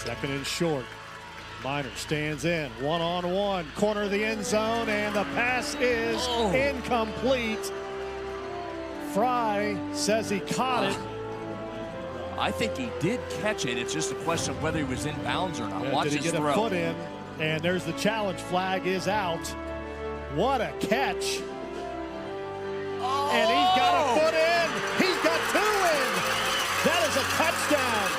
Second and short. Minor stands in, one-on-one, corner of the end zone, and the pass is incomplete. Fry says he caught it. I think he did catch it. It's just a question of whether he was in bounds or not. Yeah, Watch did he his get throw. a foot in? And there's the challenge flag is out. What a catch. And he's got a foot in. He's got two in. That is a touchdown.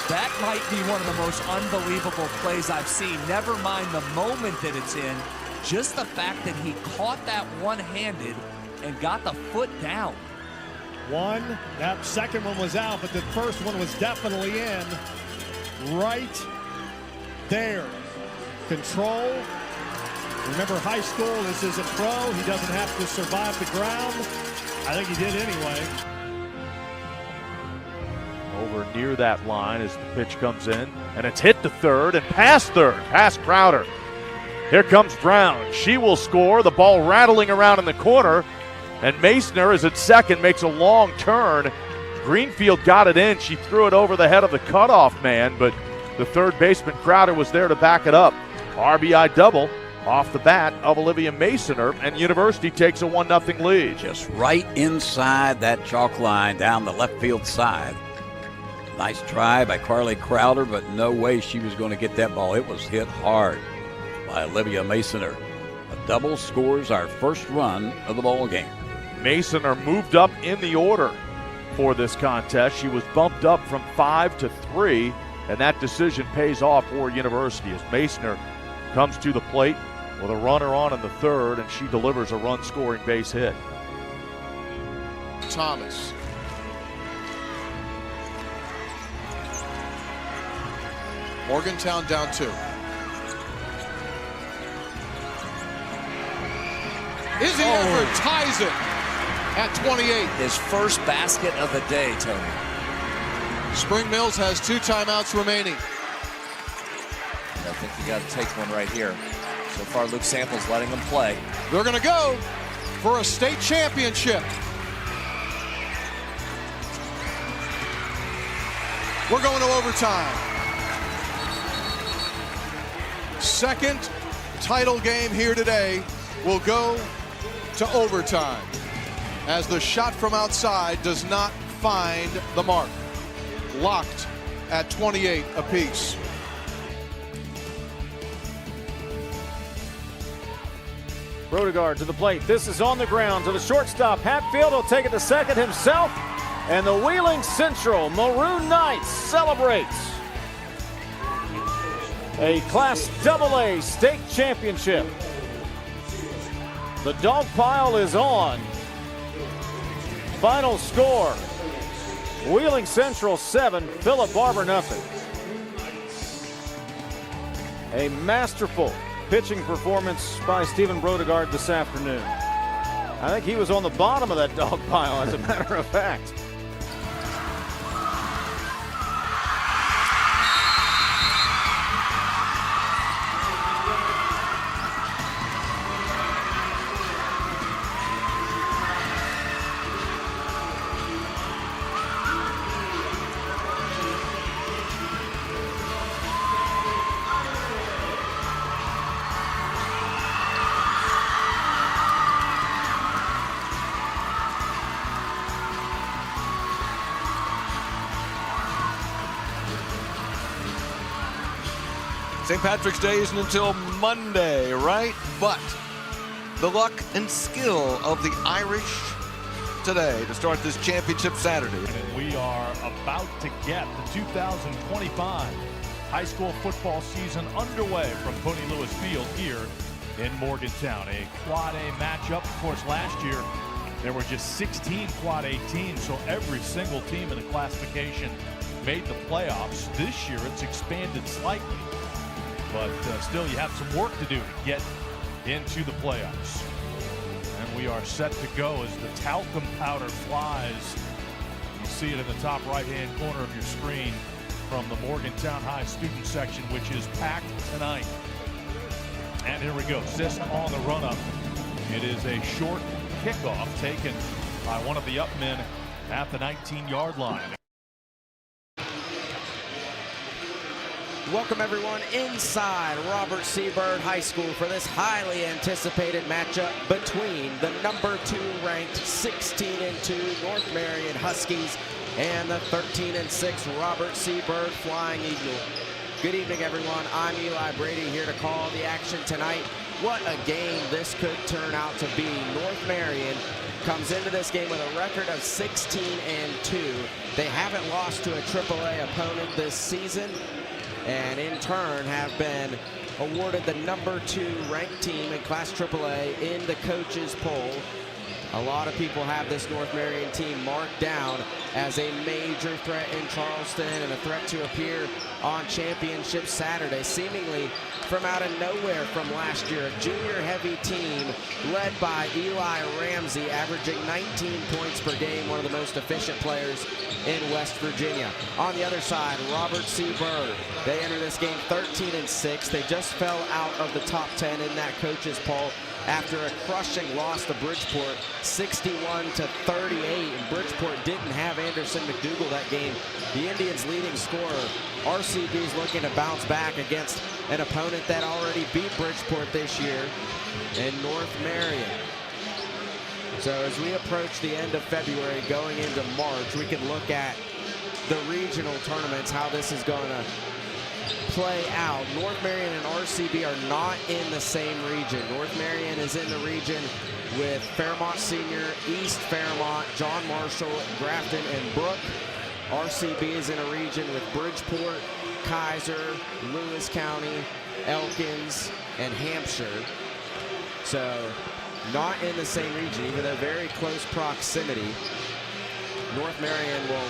That might be one of the most unbelievable plays I've seen. Never mind the moment that it's in. Just the fact that he caught that one-handed and got the foot down. That second one was out, but the first one was definitely in. Right there. Control. Remember high school, this isn't pro. He doesn't have to survive the ground. I think he did anyway. Over near that line as the pitch comes in, and it's hit to third and past Crowder. Here comes Brown. She will score. The ball rattling around in the corner, and Masoner is at second, makes a long turn. Greenfield got it in. She threw it over the head of the cutoff man, but the third baseman Crowder was there to back it up. RBI double off the bat of Olivia Masoner, and University takes a 1-0 lead. Just right inside that chalk line down the left field side. Nice try by Carly Crowder, but no way she was going to get that ball. It was hit hard by Olivia Masoner. A double scores our first run of the ball game. Masoner moved up in the order for this contest. She was bumped up from 5 to 3, and that decision pays off for University as Masoner comes to the plate with a runner on in the third, and she delivers a run-scoring base hit. Thomas. Morgantown down 2. Izzy Everett ties it at 28. His first basket of the day, Tony. Spring Mills has 2 timeouts remaining. I think you got to take one right here. So far, Luke Sample's letting them play. They're going to go for a state championship. We're going to overtime. Second title game here today will go to overtime as the shot from outside does not find the mark. Locked at 28 apiece. Brodegard to the plate. This is on the ground to the shortstop. Hatfield will take it to second himself. And the Wheeling Central Maroon Knights celebrates a Class AA state championship. The dog pile is on. Final score, Wheeling Central 7, Philip Barber nothing. A masterful pitching performance by Stephen Brodegard this afternoon. I think he was on the bottom of that dog pile, as a matter of fact. St. Patrick's Day isn't until Monday, right? But the luck and skill of the Irish today to start this championship Saturday. And we are about to get the 2025 high school football season underway from Tony Lewis Field here in Morgantown. A Quad A matchup. Of course, last year there were just 16 Quad A teams, so every single team in the classification made the playoffs. This year it's expanded slightly. But still, you have some work to do to get into the playoffs. And we are set to go as the talcum powder flies. You see it in the top right-hand corner of your screen from the Morgantown High student section, which is packed tonight. And here we go, Sisk on the run-up. It is a short kickoff taken by one of the up men at the 19-yard line. Welcome everyone inside Robert C. Byrd High School for this highly anticipated matchup between the number 2 ranked 16-2 North Marion Huskies and the 13-6 Robert C. Byrd Flying Eagle. Good evening everyone, I'm Eli Brady here to call the action tonight. What a game this could turn out to be. North Marion comes into this game with a record of 16-2. They haven't lost to a AAA opponent this season, and in turn have been awarded the number 2 ranked team in Class AAA in the coaches poll. A lot of people have this North Marion team marked down as a major threat in Charleston and a threat to appear on Championship Saturday, seemingly from out of nowhere from last year. A junior-heavy team led by Eli Ramsey, averaging 19 points per game, one of the most efficient players in West Virginia. On the other side, Robert C. Byrd. They enter this game 13-6. They just fell out of the top 10 in that coaches poll after a crushing loss to Bridgeport, 61-38. And Bridgeport didn't have Anderson McDougal that game, the Indians' leading scorer. RCB is looking to bounce back against an opponent that already beat Bridgeport this year in North Marion. So as we approach the end of February, going into March, we can look at the regional tournaments, how this is going to play out. North Marion and RCB are not in the same region. North Marion is in the region with Fairmont Senior, East Fairmont, John Marshall, Grafton, and Brook. RCB is in a region with Bridgeport, Kaiser, Lewis County, Elkins, and Hampshire. So not in the same region, even though very close proximity. North Marion will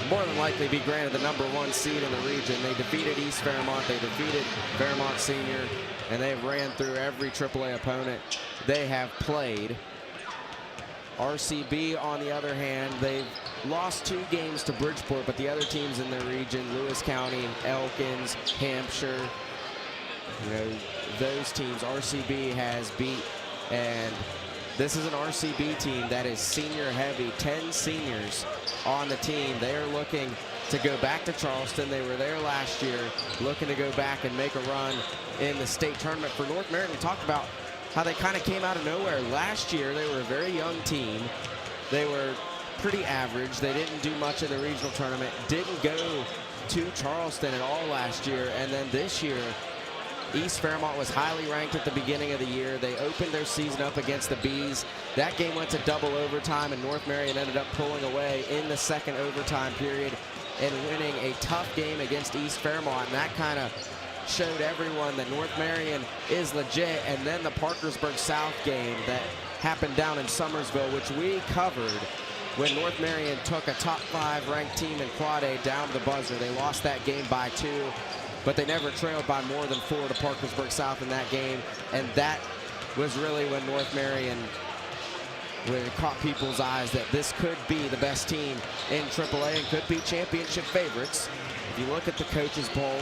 more than likely be granted the number 1 seed in the region. They defeated East Fairmont, they defeated Fairmont Senior, and they've ran through every AAA opponent they have played. RCB, on the other hand, they've lost 2 games to Bridgeport, but the other teams in their region, Lewis County, Elkins, Hampshire, those teams RCB has beat. And this is an RCB team that is senior heavy, 10 seniors on the team. They are looking to go back to Charleston. They were there last year, looking to go back and make a run in the state tournament. For North Marion, we talked about how they kind of came out of nowhere. Last year, they were a very young team. They were pretty average. They didn't do much in the regional tournament, didn't go to Charleston at all last year. And then this year, East Fairmont was highly ranked at the beginning of the year. They opened their season up against the Bees. That game went to double overtime, and North Marion ended up pulling away in the second overtime period and winning a tough game against East Fairmont. And that kind of showed everyone that North Marion is legit. And then the Parkersburg South game that happened down in Summersville, which we covered, when North Marion took a top 5 ranked team in Quad A down to the buzzer. They lost that game by 2. But they never trailed by more than 4 to Parkersburg South in that game. And that was really when North Marion caught people's eyes that this could be the best team in AAA and could be championship favorites. If you look at the coaches poll,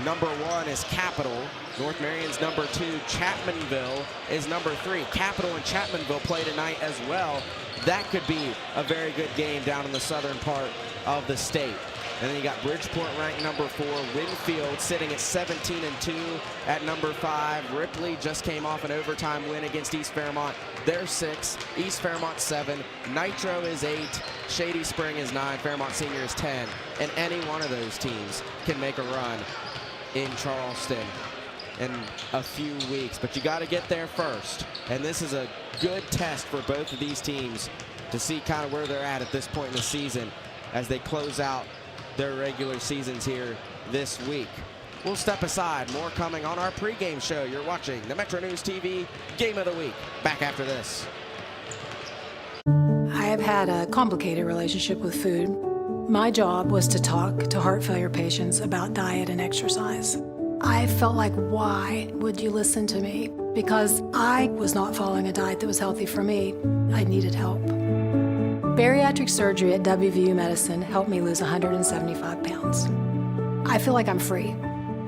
number 1 is Capital. North Marion's number 2. Chapmanville is number 3. Capital and Chapmanville play tonight as well. That could be a very good game down in the southern part of the state. And then you got Bridgeport ranked number 4, Winfield sitting at 17-2 at number 5. Ripley just came off an overtime win against East Fairmont. They're 6, East Fairmont 7, Nitro is 8, Shady Spring is 9, Fairmont Senior is 10. And any one of those teams can make a run in Charleston in a few weeks. But you got to get there first. And this is a good test for both of these teams to see kind of where they're at this point in the season as they close out their regular seasons here this week. We'll step aside. More coming on our pregame show. You're watching the MetroNews TV Game of the Week. Back after this. I have had a complicated relationship with food. My job was to talk to heart failure patients about diet and exercise. I felt like, why would you listen to me? Because I was not following a diet that was healthy for me. I needed help. Bariatric surgery at WVU Medicine helped me lose 175 pounds. I feel like I'm free.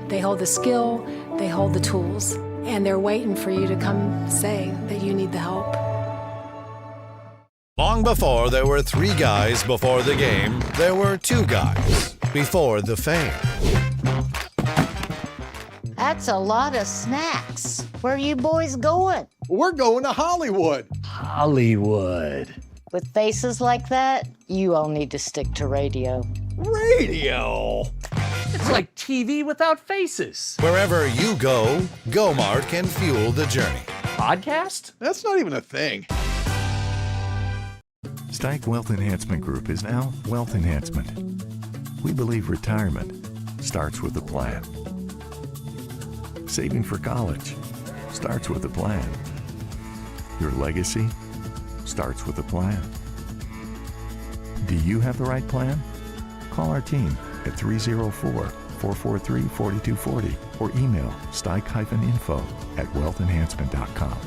They hold the skill, they hold the tools, and they're waiting for you to come say that you need the help. Long before there were 3 guys before the game, there were 2 guys before the fame. That's a lot of snacks. Where are you boys going? We're going to Hollywood. Hollywood. With faces like that, you all need to stick to radio. Radio. It's like TV without faces. Wherever you go, GoMart can fuel the journey. Podcast? That's not even a thing. Steig Wealth Enhancement Group is now Wealth Enhancement. We believe retirement starts with a plan. Saving for college starts with a plan. Your legacy starts with a plan. Do you have the right plan? Call our team at 304-443-4240 or email steig-info@wealthenhancement.com.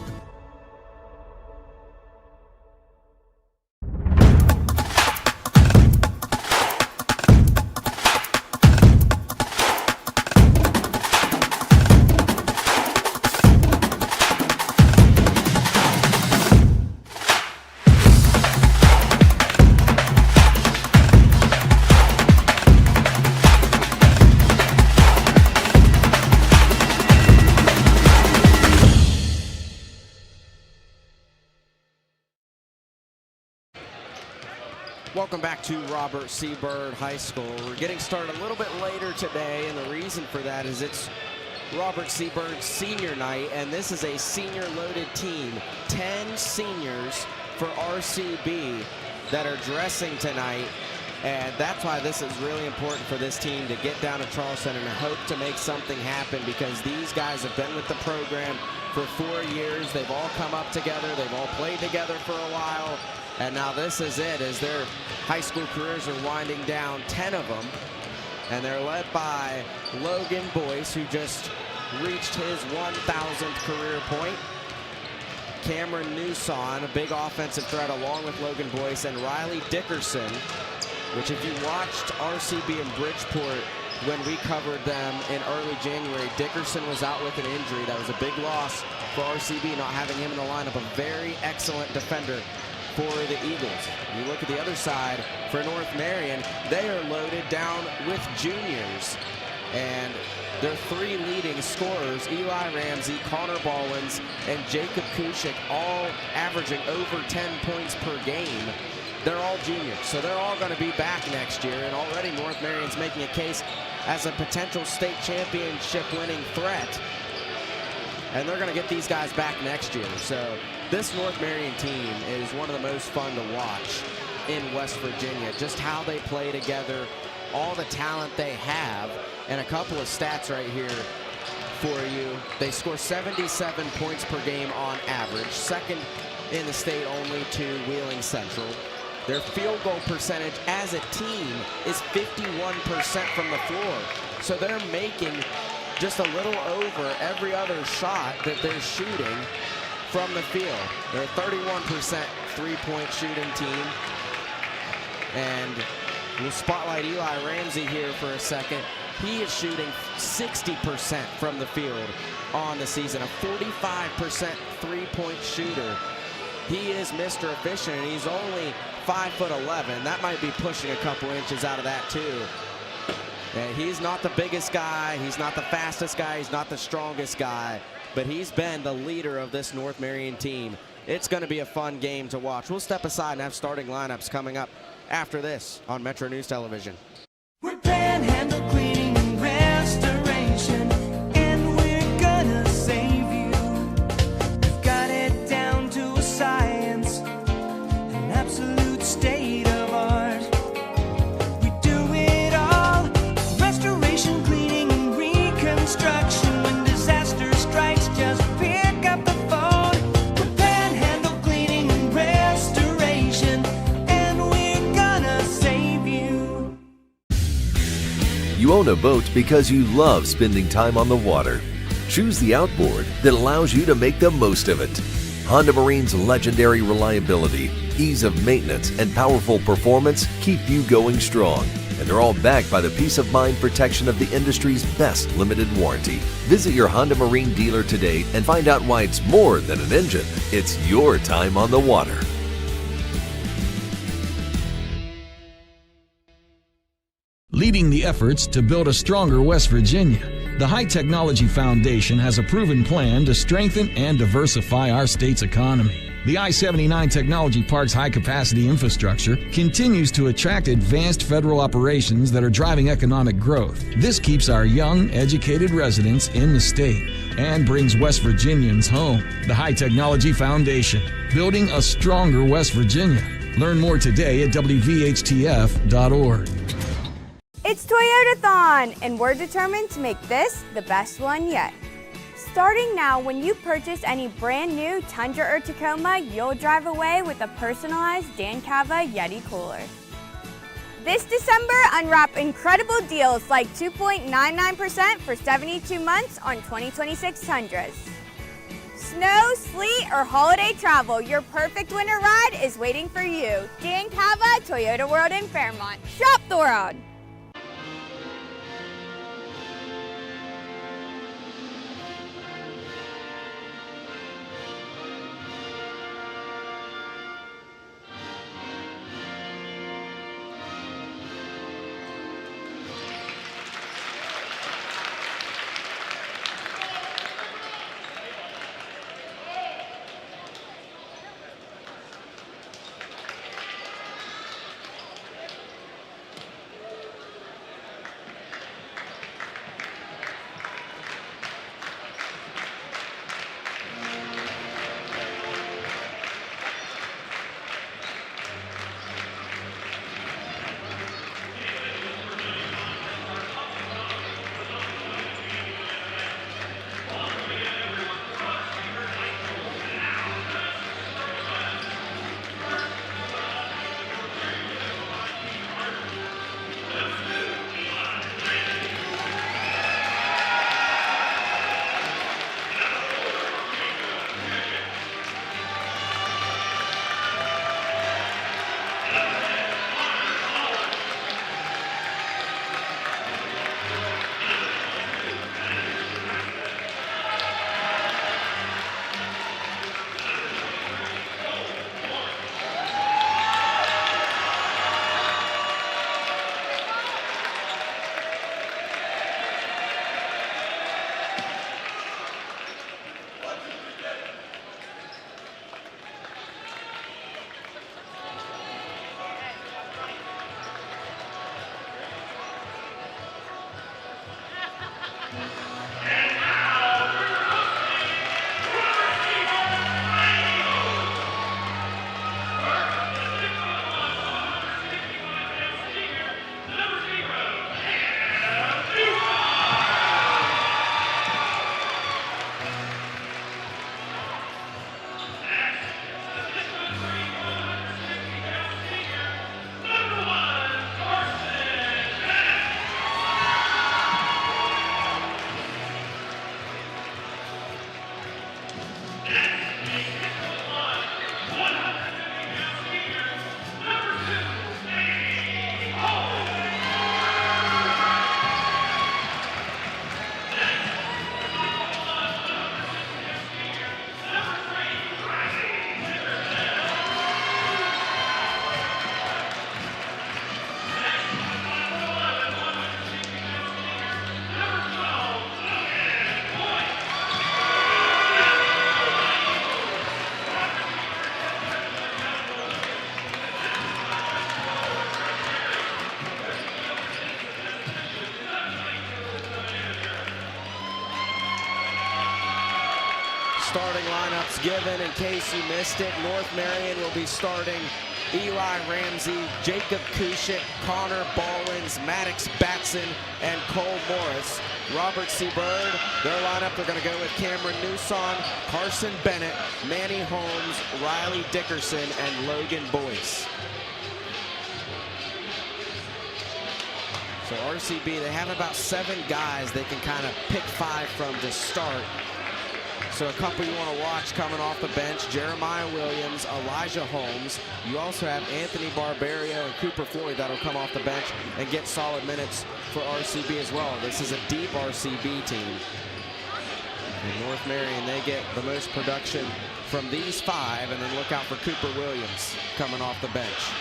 Welcome back to Robert C. Byrd High School. We're getting started a little bit later today, and the reason for that is it's Robert C. Byrd's senior night, and this is a senior-loaded team. 10 seniors for RCB that are dressing tonight, and that's why this is really important for this team to get down to Charleston and hope to make something happen, because these guys have been with the program for 4 years. They've all come up together. They've all played together for a while. And now this is it, as their high school careers are winding down, 10 of them. And they're led by Logan Boyce, who just reached his 1,000th career point. Cameron Newson, a big offensive threat, along with Logan Boyce, and Riley Dickerson, which if you watched RCB in Bridgeport when we covered them in early January, Dickerson was out with an injury. That was a big loss for RCB, not having him in the lineup. A very excellent defender for the Eagles. You look at the other side for North Marion, they are loaded down with juniors. And their three leading scorers, Eli Ramsey, Connor Ballins, and Jacob Kushik, all averaging over 10 points per game. They're all juniors, so they're all going to be back next year. And already North Marion's making a case as a potential state championship winning threat. And they're going to get these guys back next year. So this North Marion team is one of the most fun to watch in West Virginia. Just how they play together, all the talent they have, and a couple of stats right here for you. They score 77 points per game on average, second in the state only to Wheeling Central. Their field goal percentage as a team is 51% from the floor. So they're making just a little over every other shot that they're shooting from the field. They're a 31% three-point shooting team. And we'll spotlight Eli Ramsey here for a second. He is shooting 60% from the field on the season, a 45% three-point shooter. He is Mr. Efficient, and he's only 5'11". That might be pushing a couple inches out of that too. And he's not the biggest guy, he's not the fastest guy, he's not the strongest guy, but he's been the leader of this North Marion team. It's going to be a fun game to watch. We'll step aside and have starting lineups coming up after this on Metro News Television. We're Panhandle Cleaning and Restoration, and we're gonna save you. We've got it down to a science, an absolute state of art. We do it all, restoration, cleaning, and reconstruction. When disaster strikes, just pick up the phone. We're Panhandle Cleaning and Restoration, and we're gonna save you. You own a boat because you love spending time on the water. Choose the outboard that allows you to make the most of it. Honda Marine's legendary reliability, ease of maintenance, and powerful performance keep you going strong. And they're all backed by the peace of mind protection of the industry's best limited warranty. Visit your Honda Marine dealer today and find out why it's more than an engine. It's your time on the water. Leading the efforts to build a stronger West Virginia. The High Technology Foundation has a proven plan to strengthen and diversify our state's economy. The I-79 Technology Park's high-capacity infrastructure continues to attract advanced federal operations that are driving economic growth. This keeps our young, educated residents in the state and brings West Virginians home. The High Technology Foundation, building a stronger West Virginia. Learn more today at WVHTF.org. It's Toyotathon, and we're determined to make this the best one yet. Starting now, when you purchase any brand new Tundra or Tacoma, you'll drive away with a personalized Dan Cava Yeti cooler. This December, unwrap incredible deals like 2.99% for 72 months on 2026 Tundras. Snow, sleet, or holiday travel, your perfect winter ride is waiting for you. Dan Cava, Toyota World in Fairmont. Shop the road. Starting lineups given in case you missed it. North Marion will be starting Eli Ramsey, Jacob Kushik, Connor Ballins, Maddox Batson, and Cole Morris. Robert C. Byrd, their lineup, they're going to go with Cameron Newson, Carson Bennett, Manny Holmes, Riley Dickerson, and Logan Boyce. So RCB, they have about 7 guys they can kind of pick 5 from to start. So a couple you want to watch coming off the bench: Jeremiah Williams, Elijah Holmes. You also have Anthony Barbario and Cooper Floyd that'll come off the bench and get solid minutes for RCB as well. This is a deep RCB team. And North Marion, they get the most production from these 5, and then look out for Cooper Williams coming off the bench.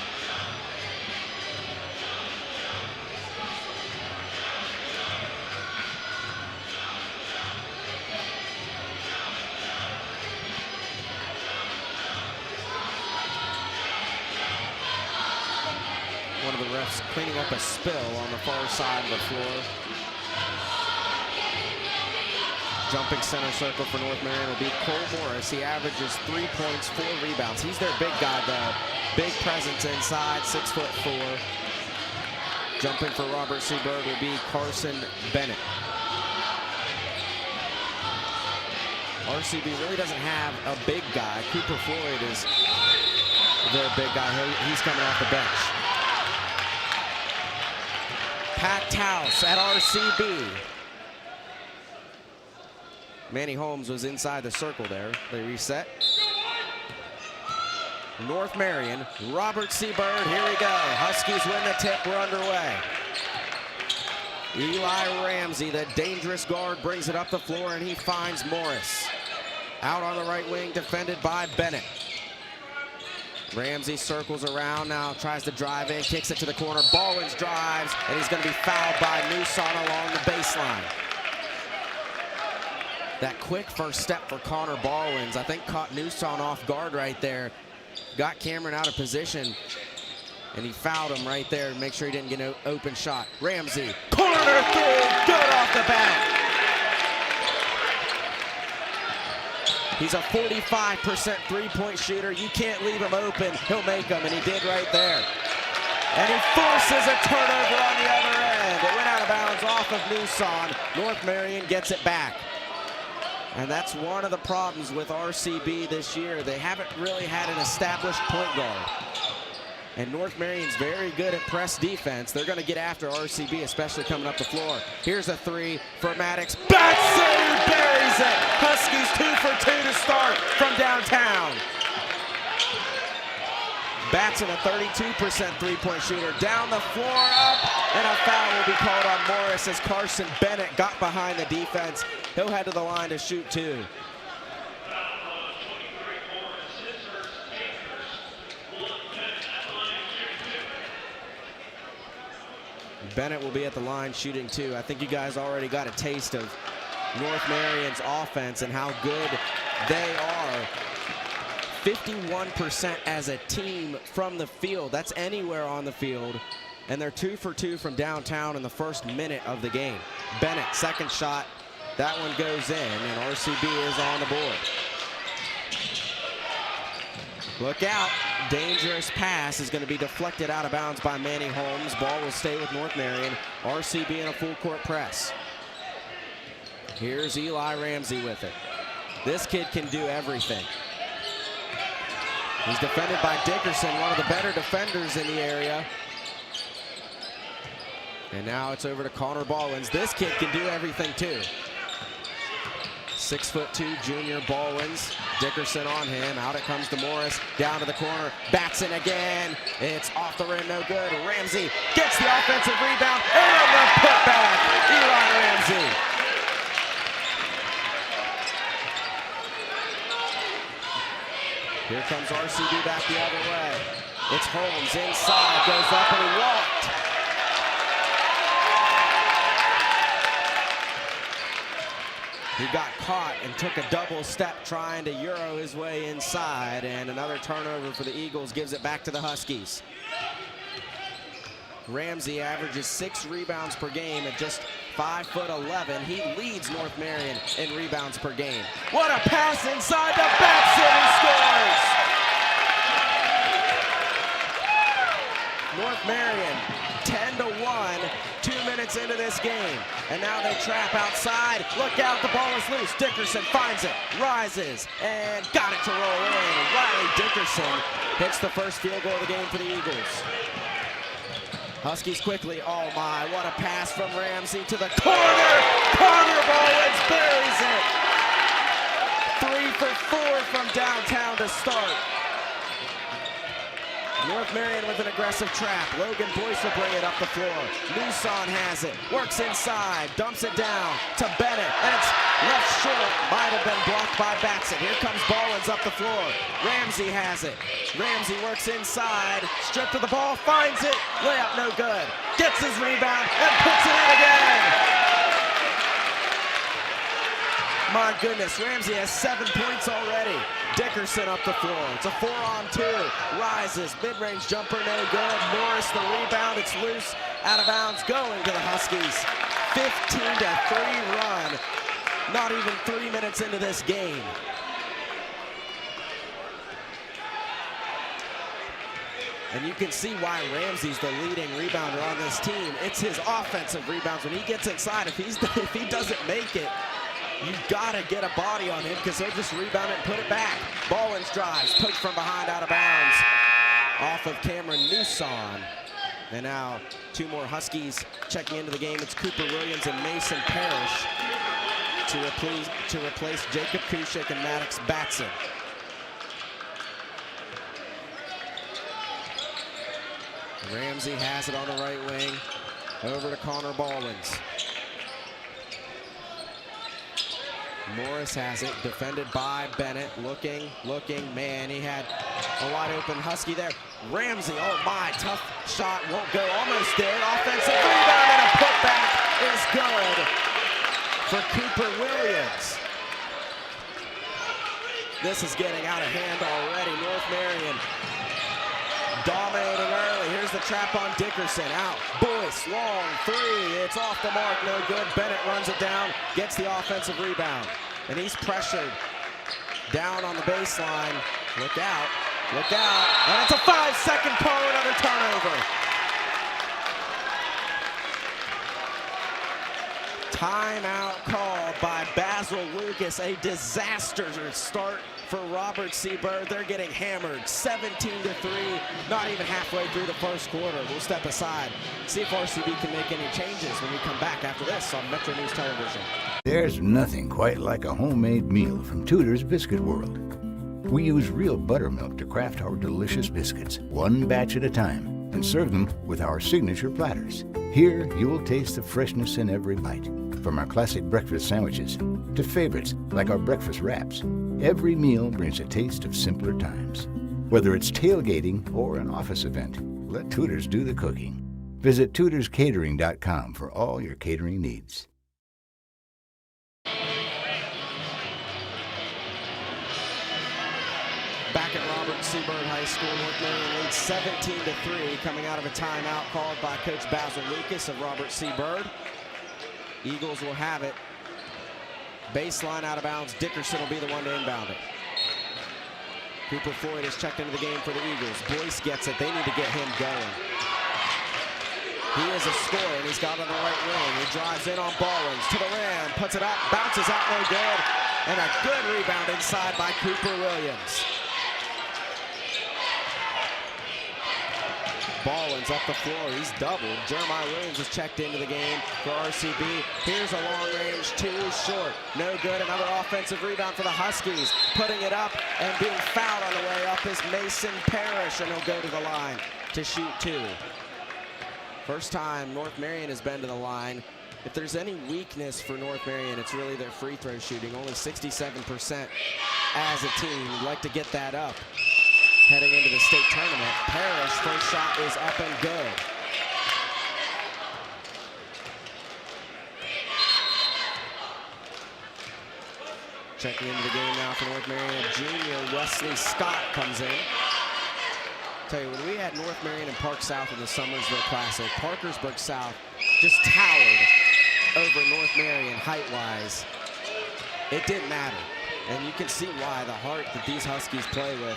refs cleaning up a spill on the far side of the floor. Jumping center circle for North Marion will be Cole Morris. He averages 3 points, 4 rebounds. He's their big guy, though. Big presence inside, 6'4". Jumping for Robert C. Byrd will be Carson Bennett. RCB really doesn't have a big guy. Cooper Floyd is their big guy. He's coming off the bench. Packed house at RCB. Manny Holmes was inside the circle there. They reset. North Marion, Robert C. Byrd, here we go. Huskies win the tip, we're underway. Eli Ramsey, the dangerous guard, brings it up the floor and he finds Morris. Out on the right wing, defended by Bennett. Ramsey circles around now, tries to drive in, kicks it to the corner. Ballins drives, and he's going to be fouled by Newson along the baseline. That quick first step for Connor Ballins, I think, caught Newson off guard right there. Got Cameron out of position, and he fouled him right there to make sure he didn't get an open shot. Ramsey, corner three, good off the bat. He's a 45% three-point shooter. You can't leave him open. He'll make them, and he did right there. And he forces a turnover on the other end. It went out of bounds off of Newson. North Marion gets it back. And that's one of the problems with RCB this year. They haven't really had an established point guard. And North Marion's very good at press defense. They're going to get after RCB, especially coming up the floor. Here's a three for Maddox. Batson buries it. Huskies 2 for 2 to start from downtown. Batson, a 32% three-point shooter. Down the floor, up, and a foul will be called on Morris as Carson Bennett got behind the defense. He'll head to the line to shoot 2. Bennett will be at the line shooting 2. I think you guys already got a taste of North Marion's offense and how good they are. 51% as a team from the field. That's anywhere on the field. And they're 2 for 2 from downtown in the first minute of the game. Bennett, second shot. That one goes in, and RCB is on the board. Look out. Dangerous pass is going to be deflected out of bounds by Manny Holmes. Ball will stay with North Marion. RCB in a full court press. Here's Eli Ramsey with it. This kid can do everything. He's defended by Dickerson, one of the better defenders in the area. And now it's over to Connor Ballins. This kid can do everything too. 6'2" junior Ballins. Dickerson on him. Out it comes to Morris. Down to the corner. Batson again. It's off the rim. No good. Ramsey gets the offensive rebound. And the putback. Eli Ramsey. Here comes RCB back the other way. It's Holmes inside. Goes up and he walked. He got caught and took a double step trying to Euro his way inside, and another turnover for the Eagles gives it back to the Huskies. Ramsey averages 6 rebounds per game at just 5'11". He leads North Marion in rebounds per game. What a pass inside the Batson scores! North Marion 10-1. 2 minutes into this game, and now they trap outside. Look out, the ball is loose. Dickerson finds it, rises, and got it to roll in. Riley Dickerson hits the first field goal of the game for the Eagles. Huskies quickly, oh my, what a pass from Ramsey to the corner. Connor Ballins buries it. 3 for 4 from downtown to start. North Marion with an aggressive trap. Logan Boyce will bring it up the floor. Newson has it, works inside, dumps it down to Bennett, and it's left short. Might have been blocked by Batson. Here comes Ballins up the floor. Ramsey has it. Ramsey works inside, stripped of the ball, finds it. Layup no good. Gets his rebound and puts it in again. My goodness, Ramsey has 7 points already. Dickerson up the floor. It's a 4-on-2. Rises, mid-range jumper, no good. Morris the rebound, it's loose, out of bounds, going to the Huskies. 15-3 run. Not even 3 minutes into this game. And you can see why Ramsey's the leading rebounder on this team. It's his offensive rebounds. When he gets inside, if he doesn't make it, you gotta get a body on him because he'll just rebound it and put it back. Ballins drives, poked from behind, out of bounds. Off of Cameron Newson. And now 2 more Huskies checking into the game. It's Cooper Williams and Mason Parrish to replace Jacob Kushik and Maddox Batson. Ramsey has it on the right wing. Over to Connor Ballins. Morris has it, defended by Bennett. Looking, man, he had a wide open Husky there. Ramsey, oh my, tough shot, won't go, almost did. Offensive rebound and a putback is good for Cooper Williams. This is getting out of hand already. North Marion dominating early. Here's the trap on Dickerson. Out. Boyce, long 3. It's off the mark. No good. Bennett runs it down. Gets the offensive rebound. And he's pressured. Down on the baseline. Look out. Look out. And it's a 5-second call. Another turnover. Timeout called by Basil Lucas. A disastrous start for Robert C. Byrd. They're getting hammered 17-3, not even halfway through the first quarter. We'll step aside, see if RCB can make any changes when we come back after this on MetroNews Television. There's nothing quite like a homemade meal from Tudor's Biscuit World. We use real buttermilk to craft our delicious biscuits, one batch at a time, and serve them with our signature platters. Here, you'll taste the freshness in every bite. From our classic breakfast sandwiches to favorites like our breakfast wraps, every meal brings a taste of simpler times. Whether it's tailgating or an office event, let Tudor's do the cooking. Visit tudorscatering.com for all your catering needs. Back at Robert C. Byrd High School, North Marion leads 17-3, coming out of a timeout called by Coach Basil Lucas of Robert C. Byrd. Eagles will have it. Baseline out of bounds. Dickerson will be the one to inbound it. Cooper Floyd has checked into the game for the Eagles. Boyce gets it. They need to get him going. He is a scorer, and he's got it on the right wing. He drives in on Ballins to the rim, puts it up, bounces out, no good. And a good rebound inside by Cooper Williams. Ballins up the floor, he's doubled. Jeremiah Williams has checked into the game for RCB. Here's a long range 2 short. No good, another offensive rebound for the Huskies. Putting it up and being fouled on the way up is Mason Parrish, and he'll go to the line to shoot 2. First time North Marion has been to the line. If there's any weakness for North Marion, it's really their free throw shooting. Only 67% as a team. We'd like to get that up heading into the state tournament. Parrish, first shot is up and good. Checking into the game now for North Marion, junior Wesley Scott comes in. Tell you, when we had North Marion and Park South in the Summersville Classic, Parkersburg South just towered over North Marion height-wise. It didn't matter. And you can see why. The heart that these Huskies play with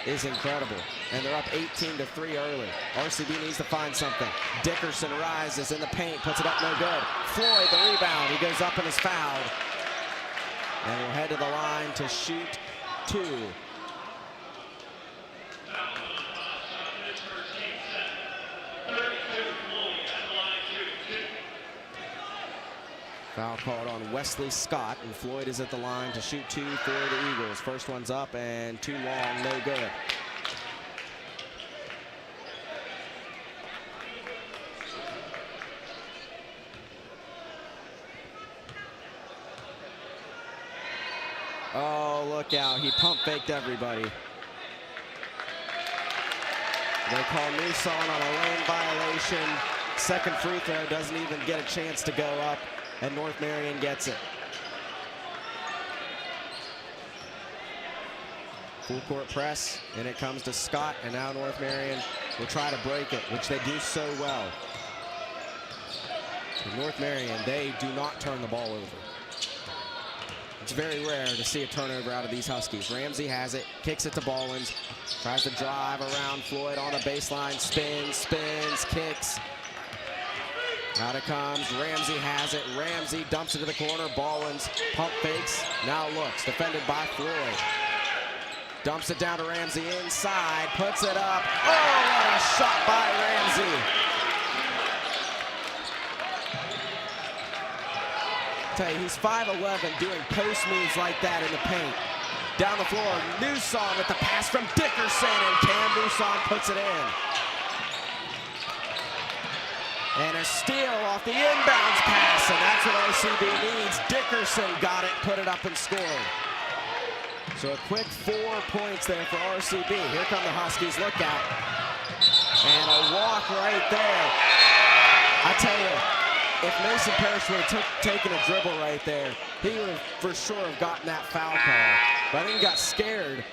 is incredible. And they're up 18-3 early. RCB needs to find something. Dickerson rises in the paint, puts it up, no good. Floyd, the rebound, he goes up and is fouled. And we'll head to the line to shoot 2. Foul called on Wesley Scott, and Floyd is at the line to shoot 2 for the Eagles. First one's up and too long, no good. Oh, look out, he pump faked everybody. They call Newson on a lane violation. Second free throw, doesn't even get a chance to go up. And North Marion gets it. Full court press, and it comes to Scott, and now North Marion will try to break it, which they do so well. In North Marion, they do not turn the ball over. It's very rare to see a turnover out of these Huskies. Ramsey has it, kicks it to Ballins, tries to drive around Floyd on the baseline, spins, kicks. Out it comes, Ramsey has it, Ramsey dumps it to the corner, Ballins pump fakes, now looks, defended by Floyd. Dumps it down to Ramsey inside, puts it up. Oh, what a shot by Ramsey. Tell you, he's 5'11", doing post moves like that in the paint. Down the floor, Newsom with the pass from Dickerson, and Cam Newsom puts it in. And a steal off the inbounds pass, and that's what RCB needs. Dickerson got it, put it up, and scored. So a quick 4 points there for RCB. Here come the Huskies, look out. And a walk right there. I tell you, if Mason Parrish would have taken a dribble right there, he would have for sure have gotten that foul call. But I think he got scared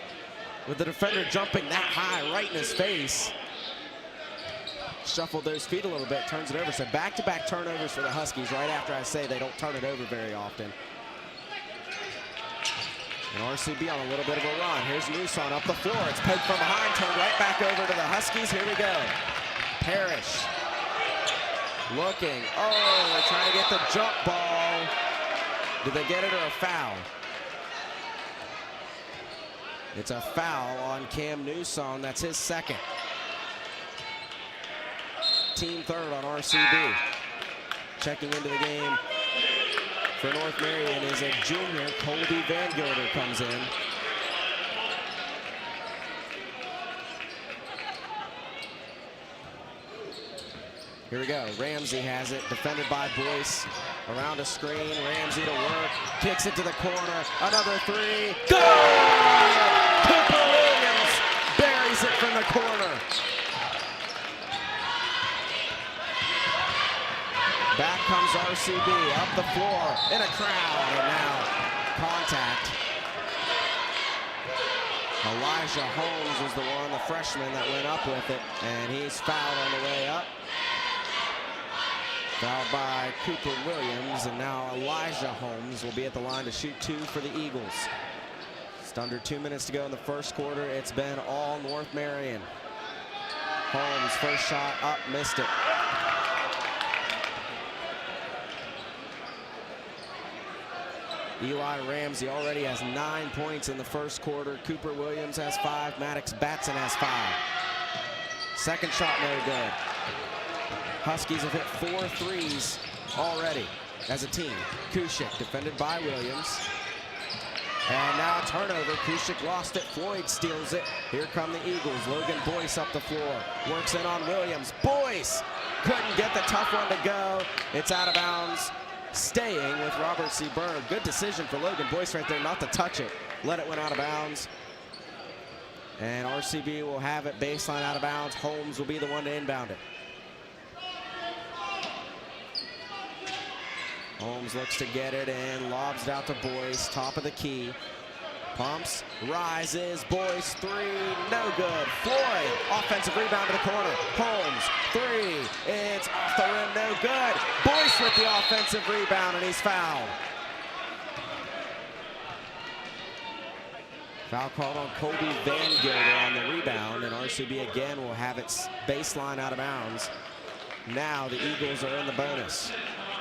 with the defender jumping that high right in his face. Shuffled those feet a little bit, turns it over. So back-to-back turnovers for the Huskies right after I say they don't turn it over very often. And RCB on a little bit of a run. Here's Newsom up the floor. It's pegged from behind, turned right back over to the Huskies. Here we go. Parrish looking. Oh, they're trying to get the jump ball. Did they get it or a foul? It's a foul on Cam Newsom. That's his second. Team third on RCB. Checking into the game for North Marion is a junior. Colby Van Gilder comes in. Here we go. Ramsey has it, defended by Boyce. Around a screen, Ramsey to work, kicks it to the corner. Another three. Good! Cooper Williams buries it from the corner. Back comes RCB, up the floor, in a crowd, and now contact. Elijah Holmes was the one, the freshman, that went up with it, and he's fouled on the way up. Fouled by Cooper Williams, and now Elijah Holmes will be at the line to shoot 2 for the Eagles. Just under 2 minutes to go in the first quarter. It's been all North Marion. Holmes, first shot up, missed it. Eli Ramsey already has 9 points in the first quarter. Cooper Williams has 5. Maddox Batson has 5. Second shot no good. Huskies have hit 4 threes already as a team. Kushik defended by Williams. And now a turnover. Kushik lost it. Floyd steals it. Here come the Eagles. Logan Boyce up the floor. Works in on Williams. Boyce couldn't get the tough one to go. It's out of bounds. Staying with Robert C. Byrd. Good decision for Logan Boyce right there not to touch it. Let it went out of bounds. And RCB will have it baseline out of bounds. Holmes will be the one to inbound it. Holmes looks to get it and lobs it out to Boyce. Top of the key. Pumps, rises, Boyce, 3, no good. Floyd, offensive rebound to the corner. Holmes, 3, it's off the rim, no good. Boyce with the offensive rebound, and he's fouled. Foul called on Colby Van Gilder on the rebound, and RCB again will have its baseline out of bounds. Now the Eagles are in the bonus.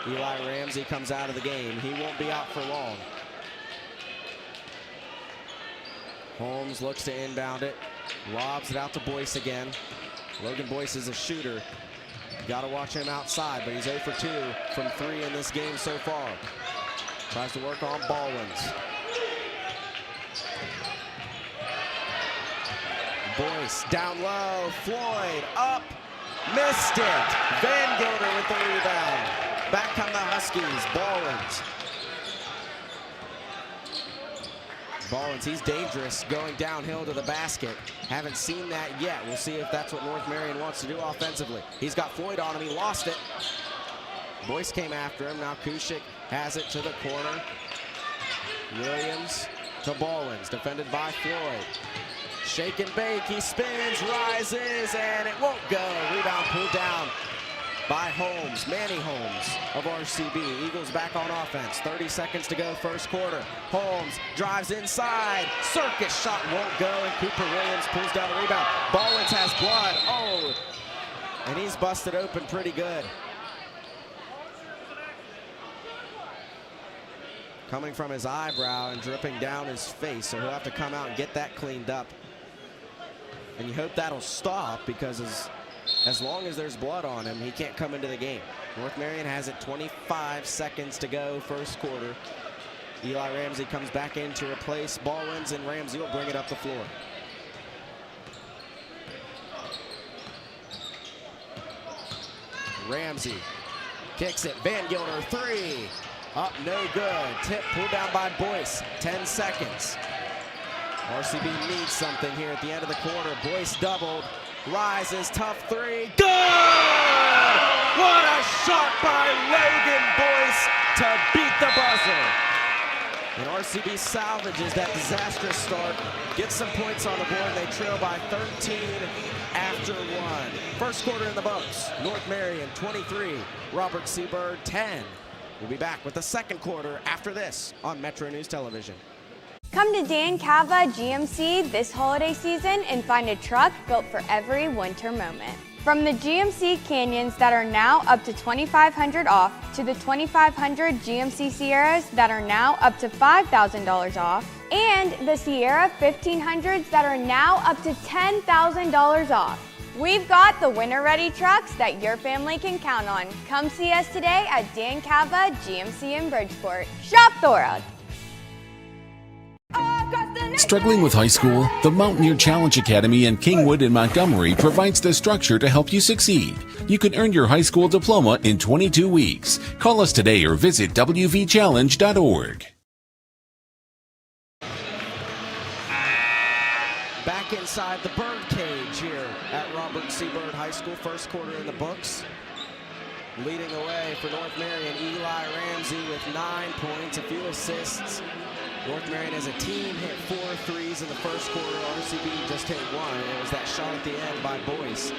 Eli Ramsey comes out of the game. He won't be out for long. Holmes looks to inbound it, lobs it out to Boyce again. Logan Boyce is a shooter. Got to watch him outside, but he's 0 for 2 from 3 in this game so far. Tries to work on Ballins. Boyce down low, Floyd up, missed it. Van Gilder with the rebound. Back come the Huskies, Ballins. Ballins, he's dangerous going downhill to the basket. Haven't seen that yet. We'll see if that's what North Marion wants to do offensively. He's got Floyd on him. He lost it. Boyce came after him. Now Kushik has it to the corner. Williams to Ballwins, defended by Floyd. Shake and bake, he spins, rises, and it won't go. Rebound pulled down by Holmes, Manny Holmes of RCB. Eagles back on offense. 30 seconds to go, first quarter. Holmes drives inside. Circus shot won't go, and Cooper Williams pulls down the rebound. Ballwins has blood. Oh, and he's busted open pretty good. Coming from his eyebrow and dripping down his face, so he'll have to come out and get that cleaned up. And you hope that'll stop, because as long as there's blood on him, he can't come into the game. North Marion has it 25 seconds to go, first quarter. Eli Ramsey comes back in to replace Ballwins, and Ramsey will bring it up the floor. Ramsey kicks it, Van Gilder, three. Up, no good. Tip pulled down by Boyce, 10 seconds. RCB needs something here at the end of the quarter. Boyce doubled, rises, tough three, good! What a shot by Logan Boyce to beat the buzzer. And RCB salvages that disastrous start, gets some points on the board, and they trail by 13 after one. First quarter in the books. North Marion 23, Robert C. Byrd 10. We'll be back with the second quarter after this on Metro News Television. Come to Dan Cava GMC this holiday season and find a truck built for every winter moment. From the GMC Canyons that are now up to $2,500 off, to the 2,500 GMC Sierras that are now up to $5,000 off, and the Sierra 1500s that are now up to $10,000 off. We've got the winter-ready trucks that your family can count on. Come see us today at Dan Cava GMC in Bridgeport. Shop Thora. Struggling with high school? The Mountaineer Challenge Academy in Kingwood and Montgomery provides the structure to help you succeed. You can earn your high school diploma in 22 weeks. Call us today or visit wvchallenge.org. Back inside the Byrd cage here at Robert C. Byrd High School. First quarter in the books. Leading away for North Marion, Eli Ramsey with 9 points, a few assists. North Marion as a team hit 4 threes in the first quarter. RCB just hit 1. It was that shot at the end by Boyce.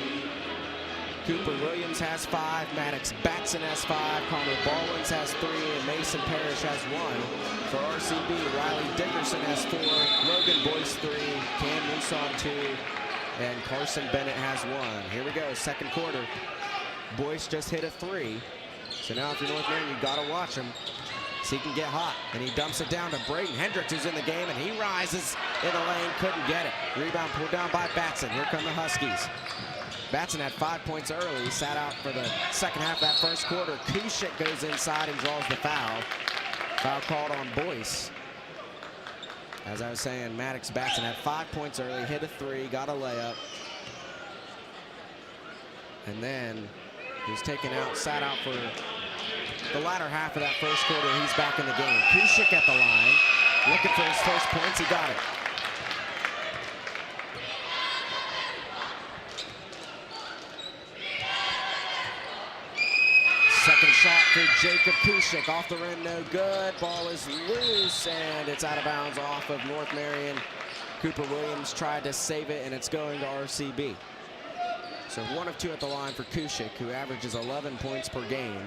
Cooper Williams has 5, Maddox Batson has 5, Connor Ballwins has 3, and Mason Parrish has 1. For RCB, Riley Dickerson has 4, Logan Boyce 3, Cam Muson 2, and Carson Bennett has 1. Here we go, second quarter. Boyce just hit a 3. So now if you're North Marion, you gotta watch him. So he can get hot, and he dumps it down to Braden Hendricks, who's in the game, and he rises in the lane, couldn't get it. Rebound pulled down by Batson. Here come the Huskies. Batson had 5 points early. He sat out for the second half of that first quarter. Kushik goes inside and draws the foul. Foul called on Boyce. As I was saying, Maddox Batson had 5 points early, hit a 3, got a layup. And then he was taken out, sat out for the latter half of that first quarter. He's back in the game. Kushik at the line, looking for his first points. He got it. Second shot for Jacob Kushik, off the rim, no good. Ball is loose, and it's out of bounds off of North Marion. Cooper Williams tried to save it, and it's going to RCB. So 1 of 2 at the line for Kushik, who averages 11 points per game.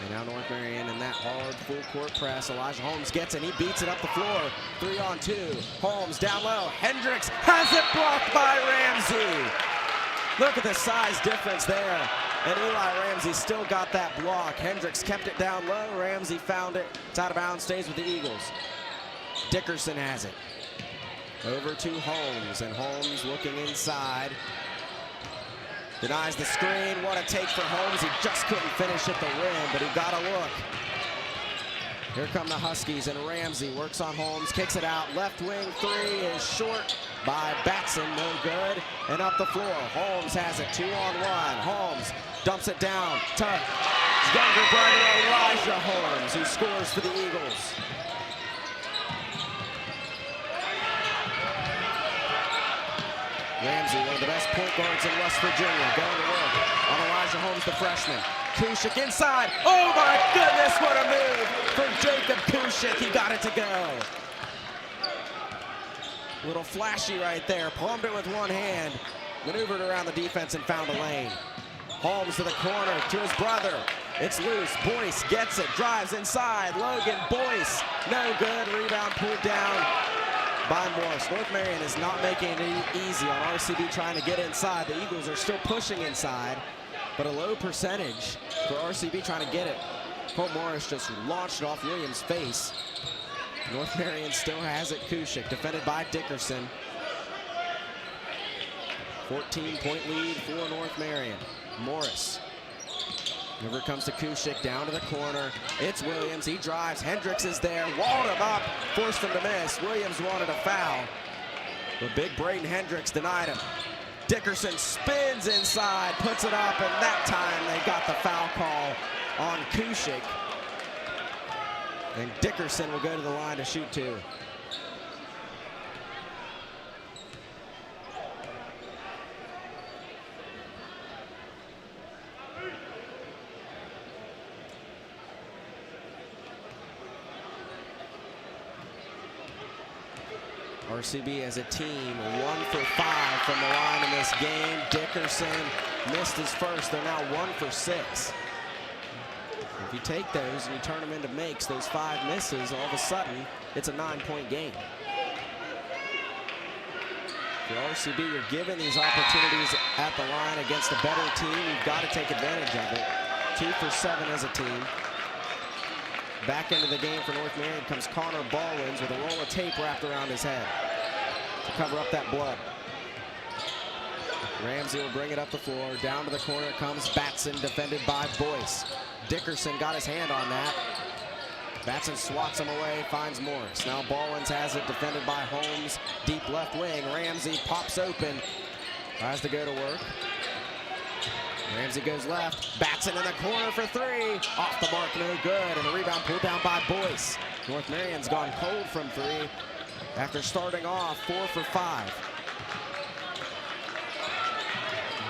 And now North Marion in that hard full court press. Elijah Holmes gets it, he beats it up the floor. 3 on 2, Holmes down low. Hendricks has it blocked by Ramsey. Look at the size difference there. And Eli Ramsey still got that block. Hendricks kept it down low. Ramsey found it. It's out of bounds, stays with the Eagles. Dickerson has it. Over to Holmes, and Holmes looking inside. Denies the screen. What a take for Holmes. He just couldn't finish at the rim, but he got a look. Here come the Huskies, and Ramsey works on Holmes, kicks it out. Left wing 3 is short by Batson, no good. And up the floor, Holmes has it, 2 on 1. Holmes dumps it down to younger brother Elijah Holmes, who scores for the Eagles. Ramsey, one of the best point guards in West Virginia, going to work on Elijah Elijah Holmes, the freshman. Kushik inside. Oh my goodness, what a move from Jacob Kushik. He got it to go. Little flashy right there. Palmed it with one hand. Maneuvered around the defense and found a lane. Holmes to the corner to his brother. It's loose. Boyce gets it. Drives inside. Logan Boyce. No good. Rebound pulled down by Morris. North Marion is not making it easy on RCB trying to get inside. The Eagles are still pushing inside, but a low percentage for RCB trying to get it. Colt Morris just launched it off Williams' face. North Marion still has it. Kushik defended by Dickerson. 14-point lead for North Marion. Morris. Over comes to Kushik, down to the corner. It's Williams, he drives, Hendricks is there, walled him up, forced him to miss. Williams wanted a foul, but big Braden Hendricks denied him. Dickerson spins inside, puts it up, and that time they got the foul call on Kushik. And Dickerson will go to the line to shoot two. RCB as a team 1 for 5 from the line in this game. Dickerson missed his first. They're now 1 for 6. If you take those and you turn them into makes, those 5 misses, all of a sudden, it's a 9-point game. For RCB, you're given these opportunities at the line against a better team. You've got to take advantage of it. 2 for 7 as a team. Back into the game for North Marion comes Connor Ballwins with a roll of tape wrapped around his head to cover up that blood. Ramsey will bring it up the floor. Down to the corner comes Batson, defended by Boyce. Dickerson got his hand on that. Batson swats him away, finds Morris. Now Ballwins has it, defended by Holmes. Deep left wing, Ramsey pops open. Tries to go to work. Ramsey goes left, Batson in the corner for 3. Off the mark, no good, and the rebound pulled down by Boyce. North Marion's gone cold from 3 after starting off 4 for 5.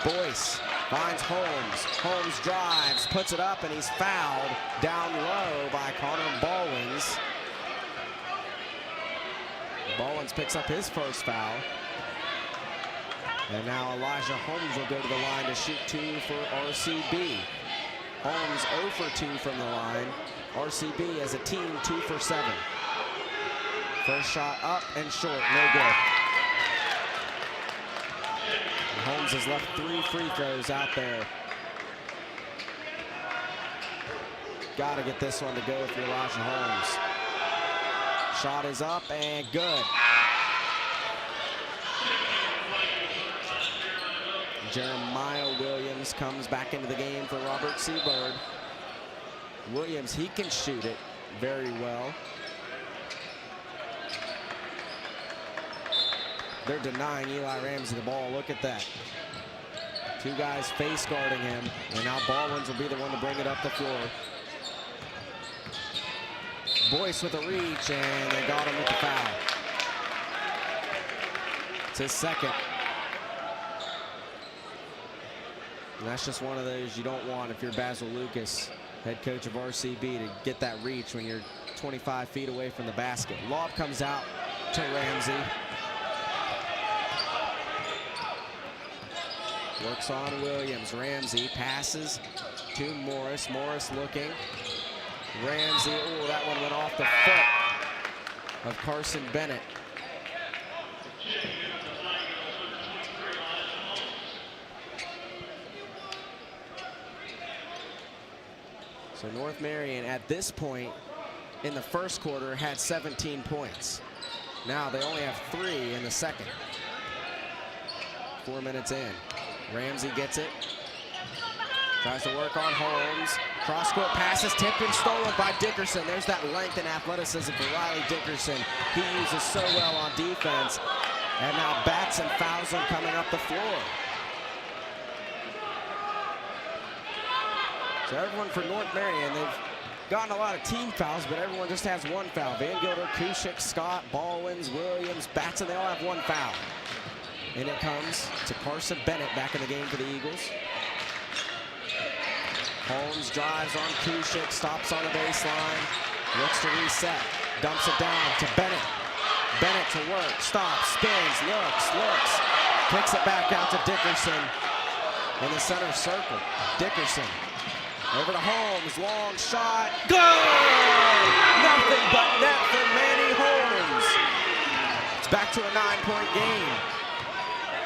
Boyce finds Holmes. Holmes drives, puts it up, and he's fouled down low by Connor Ballwins. Ballwins picks up his first foul. And now Elijah Holmes will go to the line to shoot 2 for RCB. Holmes 0 for 2 from the line. RCB as a team 2 for 7. First shot up and short, no good. And Holmes has left 3 free throws out there. Got to get this one to go for Elijah Holmes. Shot is up and good. Jeremiah Williams comes back into the game for Robert C. Byrd. Williams, he can shoot it very well. They're denying Eli Ramsey the ball. Look at that. 2 guys face guarding him, and now Ballwins will be the one to bring it up the floor. Boyce with a reach, and they got him with the foul. It's his second. And that's just one of those you don't want if you're Basil Lucas, head coach of RCB, to get that reach when you're 25 feet away from the basket. Lob comes out to Ramsey. Works on Williams. Ramsey passes to Morris. Morris looking. Ramsey, oh, that one went off the foot of Carson Bennett. So North Marion at this point in the first quarter had 17 points. Now they only have 3 in the second. 4 minutes in. Ramsey gets it. Tries to work on Holmes. Cross-court passes tipped and stolen by Dickerson. There's that length and athleticism for Riley Dickerson. He uses so well on defense. And now Batson fouls him coming up the floor. So everyone for North Marion, they've gotten a lot of team fouls, but everyone just has 1 foul. Van Gilder, Kushik, Scott, Ballwins, Williams, Batson, they all have 1 foul. And it comes to Carson Bennett back in the game for the Eagles. Holmes drives on Kushik, stops on the baseline, looks to reset, dumps it down to Bennett. Bennett to work, stops, spins, looks, kicks it back out to Dickerson in the center circle. Dickerson over to Holmes, long shot, good! Nothing but net for Manny Holmes. It's back to a 9-point game.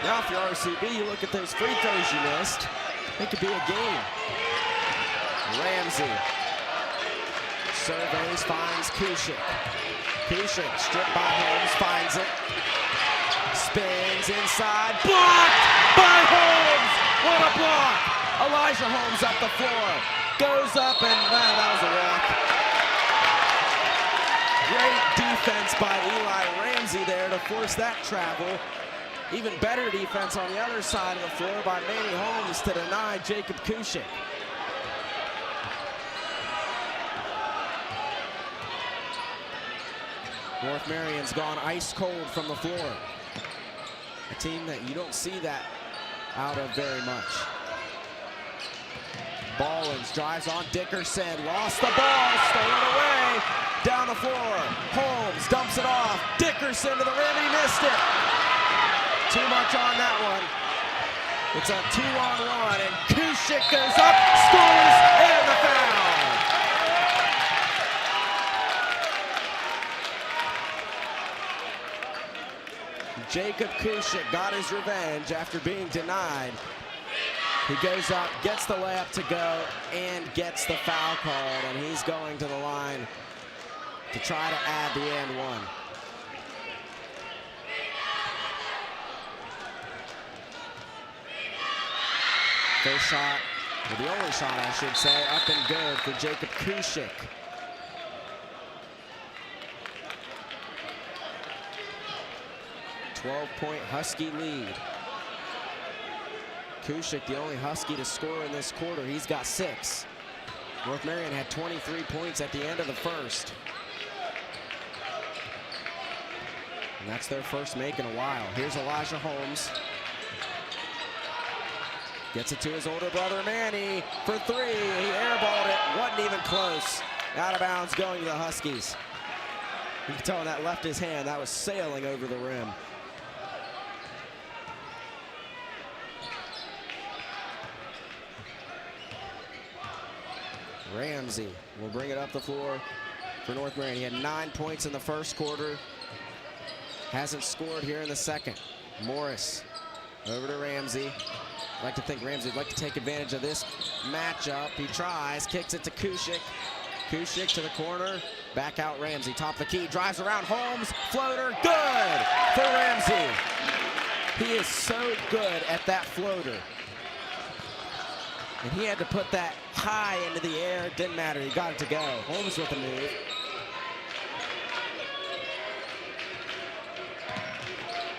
Now if you're RCB, you look at those free throws you missed, it could be a game. Ramsey surveys, finds Kushik. Kushik stripped by Holmes, finds it. Spins inside, blocked by Holmes! What a block! Elijah Holmes up the floor. Goes up and that was a walk. Great defense by Eli Ramsey there to force that travel. Even better defense on the other side of the floor by Manny Holmes to deny Jacob Kushik. North Marion's gone ice cold from the floor. A team that you don't see that out of very much. Ballins drives on Dickerson, lost the ball, stolen away, down the floor. Holmes dumps it off, Dickerson to the rim, he missed it. Too much on that one. It's a 2-on-1, and Kushik goes up, scores, and the foul. Jacob Kushik got his revenge after being denied. He goes up, gets the layup to go, and gets the foul called, and he's going to the line to try to add the and one. First shot, or the only shot I should say, up and good for Jacob Kushik. .12-point Husky lead. Kushik, the only Husky to score in this quarter. He's got 6. North Marion had 23 points at the end of the first. And that's their first make in a while. Here's Elijah Holmes. Gets it to his older brother Manny for 3. He airballed it, wasn't even close. Out of bounds, going to the Huskies. You can tell when that left his hand, that was sailing over the rim. Ramsey will bring it up the floor for North Marion. He had 9 points in the first quarter. Hasn't scored here in the second. Morris over to Ramsey. I'd like to think Ramsey would like to take advantage of this matchup. He tries, kicks it to Kushik. Kushik to the corner, back out Ramsey. Top of the key, drives around Holmes, floater, good for Ramsey. He is so good at that floater. And he had to put that high into the air. It didn't matter. He got it to go. Holmes with the move.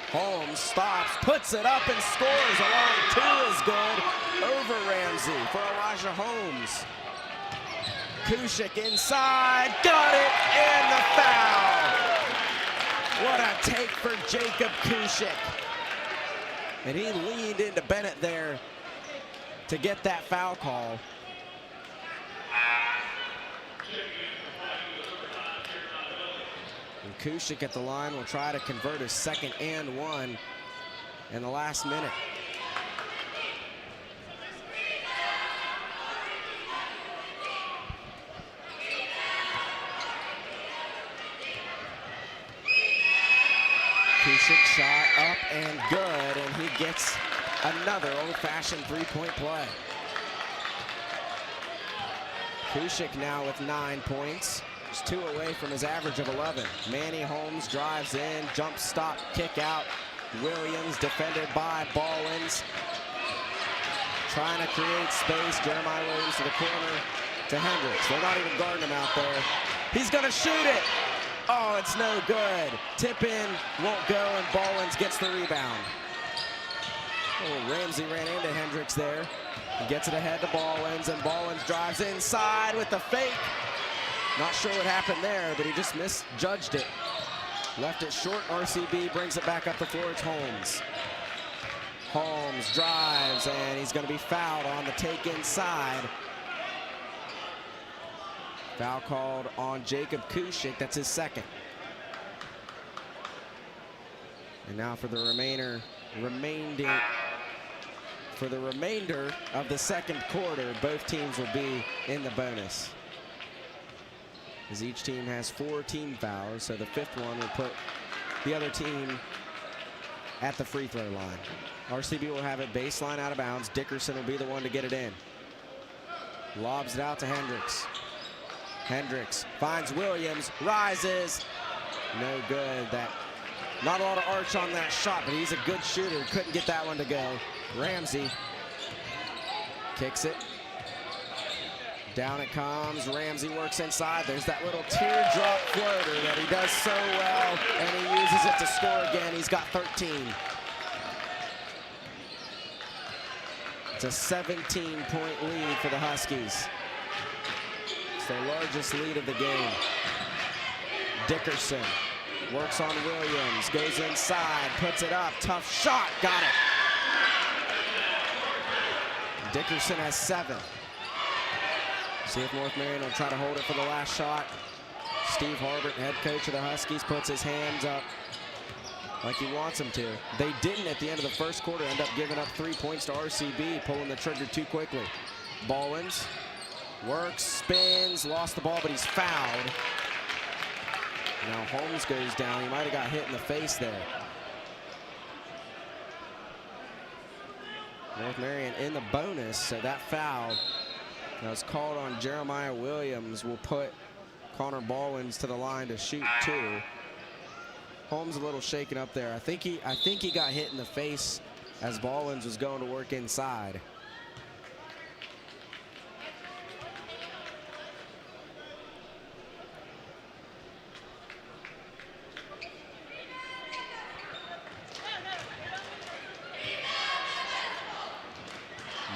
Holmes stops, puts it up and scores. A long 2 is good over Ramsey for Elijah Holmes. Kushik inside, got it, and the foul. What a take for Jacob Kushik. And he leaned into Bennett there to get that foul call. And Kushik at the line will try to convert his second and one in the last minute. Kushik shot up and good, and he gets another old-fashioned three-point play. Kushik now with 9 points. Just 2 away from his average of 11. Manny Holmes drives in, jump stop, kick out. Williams defended by Ballins. Trying to create space. Jeremiah Williams to the corner to Hendricks. They're not even guarding him out there. He's gonna shoot it. Oh, it's no good. Tip in, won't go, and Ballins gets the rebound. Oh, Ramsey ran into Hendricks there. He gets it ahead to Ballins, and Ballins drives inside with the fake. Not sure what happened there, but he just misjudged it. Left it short. RCB brings it back up the floor. It's Holmes. Holmes drives, and he's going to be fouled on the take inside. Foul called on Jacob Kushik. That's his second. And now for the remainder of the second quarter, both teams will be in the bonus. As each team has 4 team fouls, so the 5th one will put the other team at the free throw line. RCB will have it baseline out of bounds. Dickerson will be the one to get it in. Lobs it out to Hendricks. Hendricks finds Williams, rises. No good. Not a lot of arch on that shot, but he's a good shooter. Couldn't get that one to go. Ramsey kicks it. Down it comes. Ramsey works inside. There's that little teardrop floater that he does so well, and he uses it to score again. He's got 13. It's a 17-point lead for the Huskies. It's their largest lead of the game. Dickerson works on Williams, goes inside, puts it up, tough shot, got it. Dickerson has 7. See if North Marion will try to hold it for the last shot. Steve Harbert, head coach of the Huskies, puts his hands up like he wants them to. They didn't at the end of the first quarter, end up giving up 3 points to RCB, pulling the trigger too quickly. Ballins works, spins, lost the ball, but he's fouled. Now Holmes goes down. He might have got hit in the face there. North Marion in the bonus, so that foul that was called on Jeremiah Williams will put Connor Ballins to the line to shoot 2. Holmes a little shaken up there. I think he got hit in the face as Ballins was going to work inside.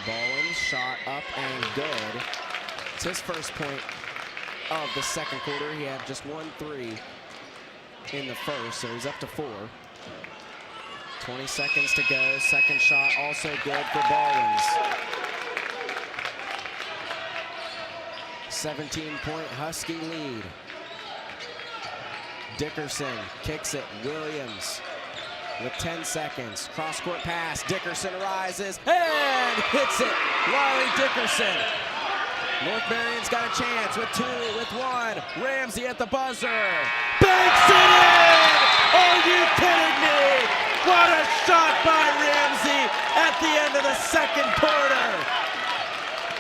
Ballins shot up and good. It's his first point of the second quarter. He had just 1 3 in the first, so he's up to 4. 20 seconds to go. Second shot also good for Ballins. 17-point Husky lead. Dickerson kicks it. Williams with 10 seconds. Cross-court pass. Dickerson rises and hits it. Riley Dickerson. North Marion's got a chance with 2, with 1. Ramsey at the buzzer. Banks it in! Are you kidding me? What a shot by Ramsey at the end of the second quarter.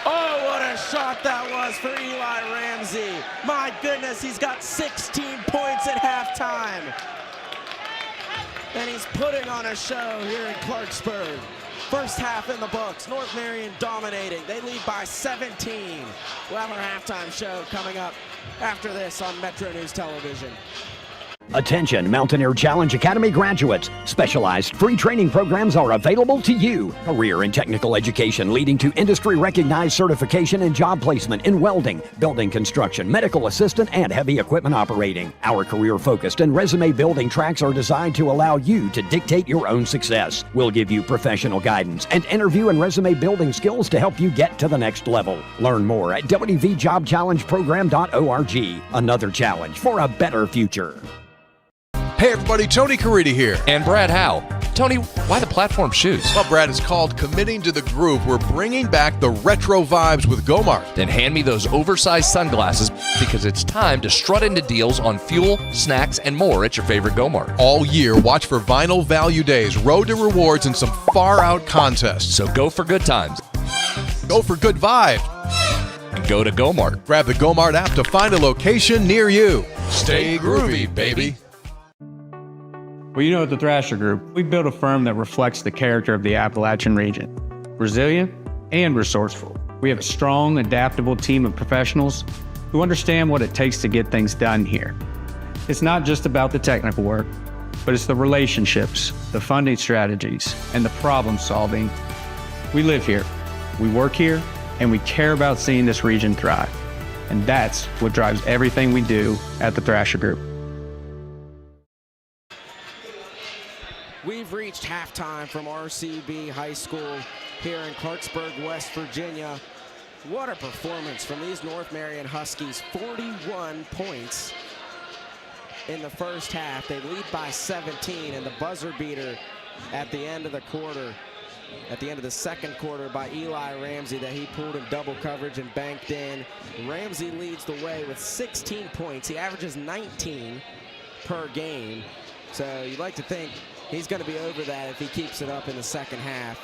Oh, what a shot that was for Eli Ramsey. My goodness, he's got 16 points at halftime. And he's putting on a show here in Clarksburg. First half in the books. North Marion dominating. They lead by 17. We'll have our halftime show coming up after this on MetroNews Television. Attention Mountaineer Challenge Academy graduates. Specialized free training programs are available to you. Career and technical education leading to industry-recognized certification and job placement in welding, building construction, medical assistant, and heavy equipment operating. Our career-focused and resume-building tracks are designed to allow you to dictate your own success. We'll give you professional guidance and interview and resume-building skills to help you get to the next level. Learn more at wvjobchallengeprogram.org. Another challenge for a better future. Hey everybody, Tony Caridi here. And Brad Howe. Tony, why the platform shoes? Well, Brad, it's called Committing to the Groove. We're bringing back the retro vibes with Gomart. Then hand me those oversized sunglasses because it's time to strut into deals on fuel, snacks, and more at your favorite Gomart. All year, watch for Vinyl Value Days, Road to Rewards, and some far-out contests. So go for good times. Go for good vibes. And go to Gomart. Grab the Gomart app to find a location near you. Stay groovy, baby. Well, you know, at the Thrasher Group, we built a firm that reflects the character of the Appalachian region. Resilient and resourceful. We have a strong, adaptable team of professionals who understand what it takes to get things done here. It's not just about the technical work, but it's the relationships, the funding strategies, and the problem solving. We live here, we work here, and we care about seeing this region thrive. And that's what drives everything we do at the Thrasher Group. We've reached halftime from RCB High School here in Clarksburg, West Virginia. What a performance from these North Marion Huskies. 41 points in the first half. They lead by 17, and the buzzer beater at the end of the quarter, at the end of the second quarter by Eli Ramsey that he pulled in double coverage and banked in. Ramsey leads the way with 16 points. He averages 19 per game. So you'd like to think he's going to be over that if he keeps it up in the second half.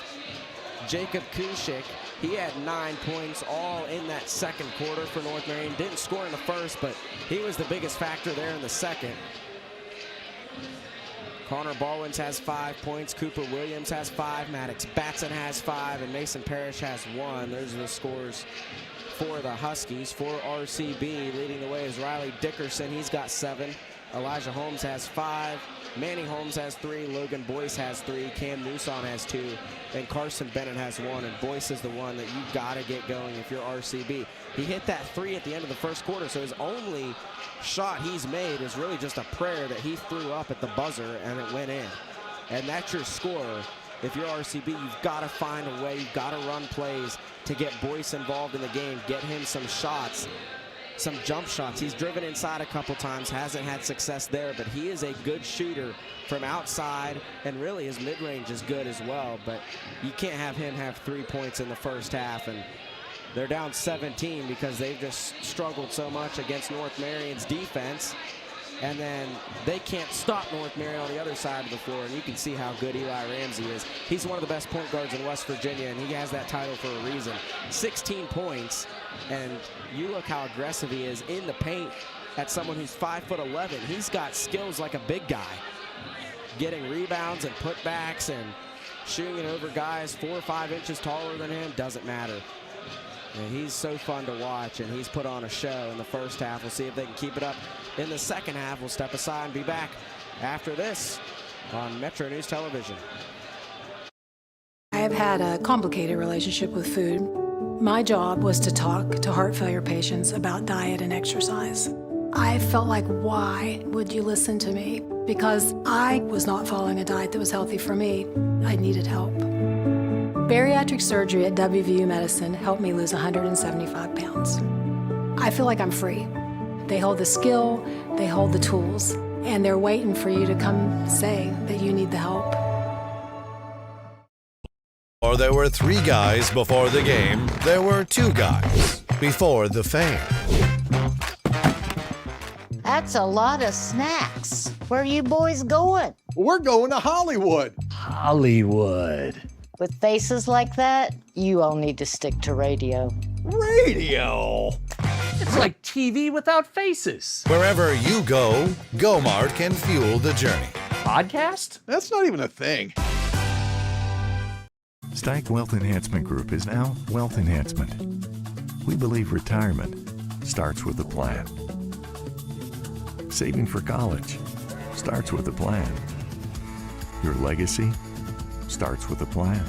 Jacob Kushik, he had 9 points all in that second quarter for North Marion. Didn't score in the first, but he was the biggest factor there in the second. Connor Baldwins has 5 points. Cooper Williams has 5. Maddox Batson has 5. And Mason Parrish has 1. Those are the scores for the Huskies. For RCB, leading the way is Riley Dickerson. He's got 7. Elijah Holmes has 5. Manny Holmes has 3. Logan Boyce has 3. Cam Newsom has 2. And Carson Bennett has 1. And Boyce is the one that you've got to get going if you're RCB. He hit that 3 at the end of the first quarter, so his only shot he's made is really just a prayer that he threw up at the buzzer and it went in. And that's your score. If you're RCB, you've got to find a way. You've got to run plays to get Boyce involved in the game, get him some shots, some jump shots. He's driven inside a couple times, hasn't had success there, but he is a good shooter from outside, and really his mid-range is good as well. But you can't have him have 3 points in the first half, and they're down 17 because they've just struggled so much against North Marion's defense. And then they can't stop North Marion on the other side of the floor, and you can see how good Eli Ramsey is. He's one of the best point guards in West Virginia, and he has that title for a reason. 16 points, and you look how aggressive he is in the paint at someone who's 5'11". He's got skills like a big guy, getting rebounds and putbacks and shooting it over guys 4 or 5 inches taller than him. Doesn't matter. And he's so fun to watch, and he's put on a show in the first half. We'll see if they can keep it up in the second half. We'll step aside and be back after this on Metro News Television. I have had a complicated relationship with food. My job was to talk to heart failure patients about diet and exercise. I felt like, why would you listen to me? Because I was not following a diet that was healthy for me. I needed help. Bariatric surgery at WVU Medicine helped me lose 175 pounds. I feel like I'm free. They hold the skill, they hold the tools, and they're waiting for you to come say that you need the help. Or there were 3 guys before the game, there were 2 guys before the fame. That's a lot of snacks. Where are you boys going? We're going to Hollywood. Hollywood. With faces like that, you all need to stick to radio. Radio? It's like TV without faces. Wherever you go, GoMart can fuel the journey. Podcast? That's not even a thing. Steig Wealth Enhancement Group is now Wealth Enhancement. We believe retirement starts with a plan. Saving for college starts with a plan. Your legacy starts with a plan.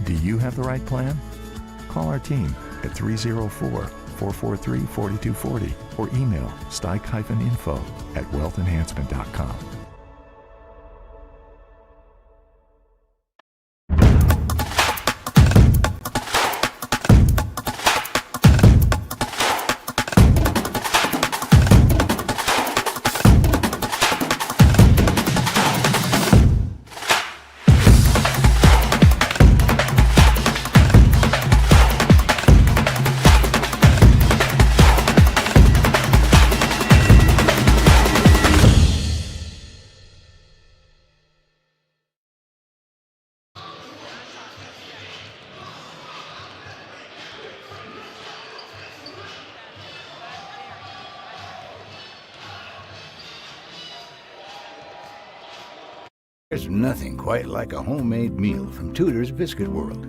Do you have the right plan? Call our team at 304-443-4240 or email steig-info@wealthenhancement.com. There's nothing quite like a homemade meal from Tudor's Biscuit World.